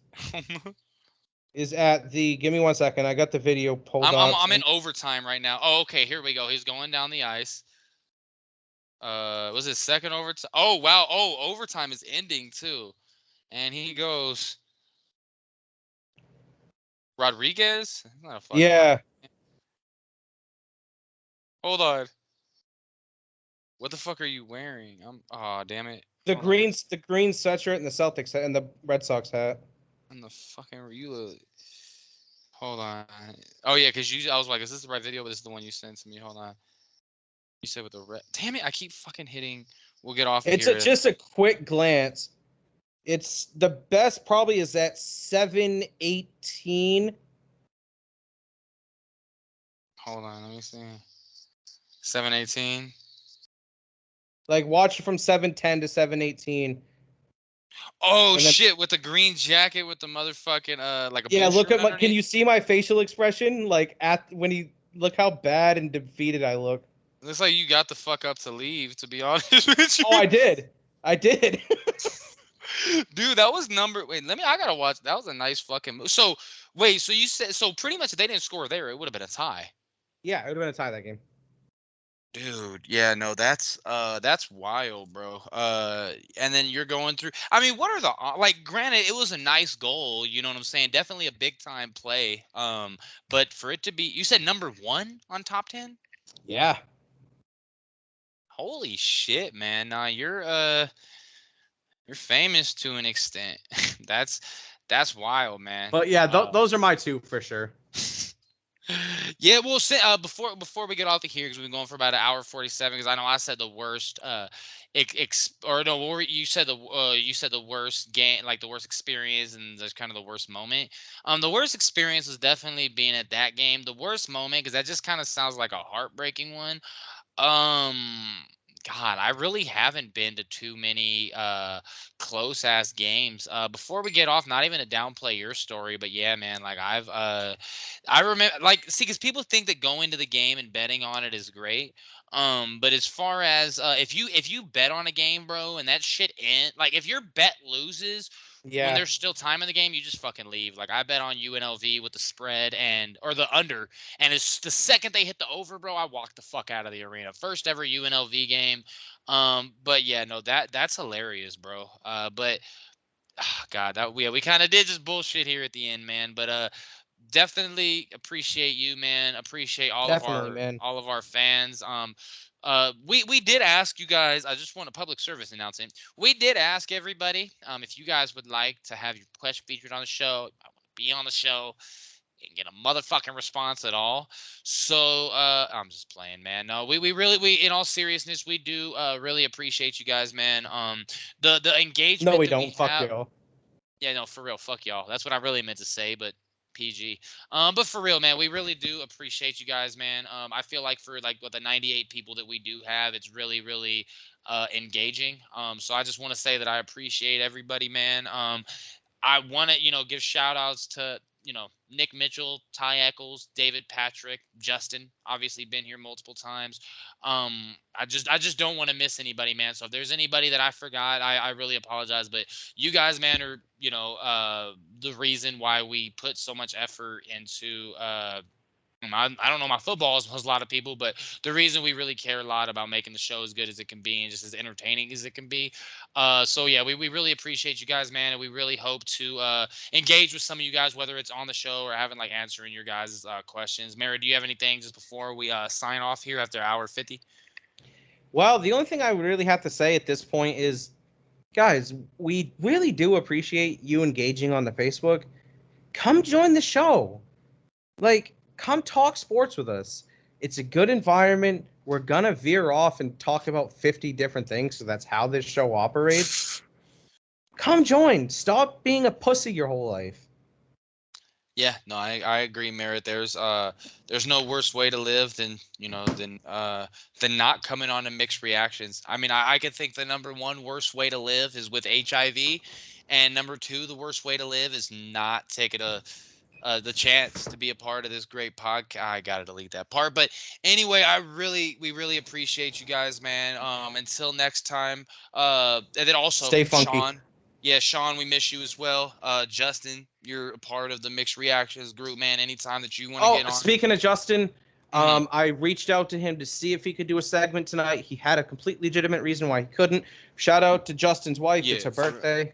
is at the. Give me 1 second. I got the video pulled up. I'm in overtime right now. Oh, okay. Here we go. He's going down the ice. Was it second overtime? Oh, wow. Oh, overtime is ending too, and he goes. Rodriguez? Not a fucking. Yeah. Hold on. What the fuck are you wearing? Oh, damn it. The Hold on. green sweatshirt and the Celtics hat and the Red Sox hat. And the fucking you look. Hold on. Oh yeah, because I was like, is this the right video? But this is the one you sent to me. Hold on. You said with the red. Damn it! I keep fucking hitting. We'll get off. It's here. just a quick glance. It's the best. Probably is at 7:18. Hold on. Let me see. 7:18. Like watch it from 7:10 to 7:18. Oh shit! With the green jacket, with the motherfucking like a. Yeah, look at my. Can you see my facial expression? Like look how bad and defeated I look. Looks like you got the fuck up to leave. To be honest with you. Oh, I did. Dude, that was number. Wait, I gotta watch. That was a nice fucking move. So wait, so you said pretty much if they didn't score there, it would have been a tie. Yeah, it would have been a tie that game. Dude, yeah, no, that's wild, bro. And then you're going through. I mean, what are the like? Granted, it was a nice goal. You know what I'm saying? Definitely a big time play. But for it to be, you said number 1 on top 10. Yeah. Holy shit, man! Nah, you're famous to an extent. that's wild, man. But yeah, those are my two for sure. Yeah, we'll say before we get off of here because we've been going for about an hour 47. Because I know I said the worst, or no, you said the worst game, like the worst experience, and that's kind of the worst moment. The worst experience was definitely being at that game. The worst moment, because that just kind of sounds like a heartbreaking one. God, I really haven't been to too many close ass games. Before we get off, not even to downplay your story, but yeah, man, like I remember, like, see, because people think that going to the game and betting on it is great. But as far as if you bet on a game, bro, and that shit like if your bet loses when there's still time in the game, you just fucking leave. Like I bet on UNLV with the spread or the under, and it's the second they hit the over, bro, I walked the fuck out of the arena. First ever UNLV game. But yeah, no, that's hilarious, bro. But God, we kind of did just bullshit here at the end, man. But definitely appreciate you, man. Appreciate all of our fans. We did ask you guys. I just want a public service announcement. We did ask everybody if you guys would like to have your question featured on the show. I want to be on the show and get a motherfucking response at all. So I'm just playing, man. No, we really in all seriousness, we do really appreciate you guys, man. The engagement. No, we don't. Fuck y'all. Yeah, no, for real. Fuck y'all. That's what I really meant to say, but PG. But for real, man, we really do appreciate you guys, man. I feel like for like what the 98 people that we do have, it's really, really engaging. So I just want to say that I appreciate everybody, man. I want to, give shout outs to, Nick Mitchell, Ty Eccles, David Patrick, Justin, obviously been here multiple times. I just don't want to miss anybody, man. So if there's anybody that I forgot, I really apologize. But you guys, man, are, the reason why we put so much effort into I don't know my football as much as a lot of people, but the reason we really care a lot about making the show as good as it can be and just as entertaining as it can be. So yeah, we really appreciate you guys, man, and we really hope to engage with some of you guys, whether it's on the show or having like answering your guys' questions. Mary, do you have anything just before we sign off here after hour 50? Well, the only thing I would really have to say at this point is, guys, we really do appreciate you engaging on the Facebook. Come join the show. Like, come talk sports with us. It's a good environment. We're gonna veer off and talk about 50 different things, so that's how this show operates. Come join. Stop being a pussy your whole life. Yeah, no, I agree, Merritt. There's no worse way to live than than not coming on to mixed reactions. I mean, I could think the number one worst way to live is with HIV, and number two, the worst way to live is not taking the chance to be a part of this great podcast. I gotta delete that part. But anyway, we really appreciate you guys, man. Until next time. And then also Stay funky. Sean. Yeah, Sean, we miss you as well. Justin, you're a part of the Mixed Reactions group, man. Anytime that you want to get on. Speaking of Justin, Mhm. I reached out to him to see if he could do a segment tonight. He had a complete legitimate reason why he couldn't. Shout out to Justin's wife. Yeah, It's her for real. birthday.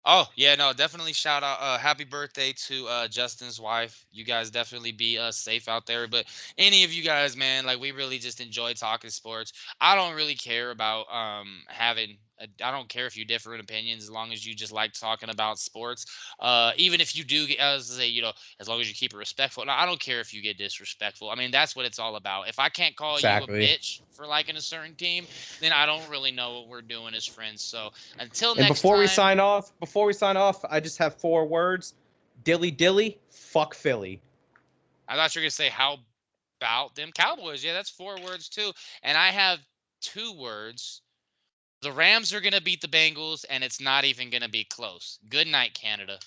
Oh, yeah, no, definitely shout out happy birthday to Justin's wife. You guys definitely be safe out there. But any of you guys, man, like we really just enjoy talking sports. I don't really care about I don't care if you differ in opinions as long as you just like talking about sports. Even if you do as I say, as long as you keep it respectful. Now, I don't care if you get disrespectful. I mean, that's what it's all about. If I can't call you a Exactly. bitch for liking a certain team, then I don't really know what we're doing as friends. So until And next time. before we sign off, I just have 4 words. Dilly dilly, fuck Philly. I thought you were gonna say how about them Cowboys? Yeah, that's 4 words too. And I have 2 words. The Rams are gonna beat the Bengals, and it's not even gonna be close. Good night, Canada.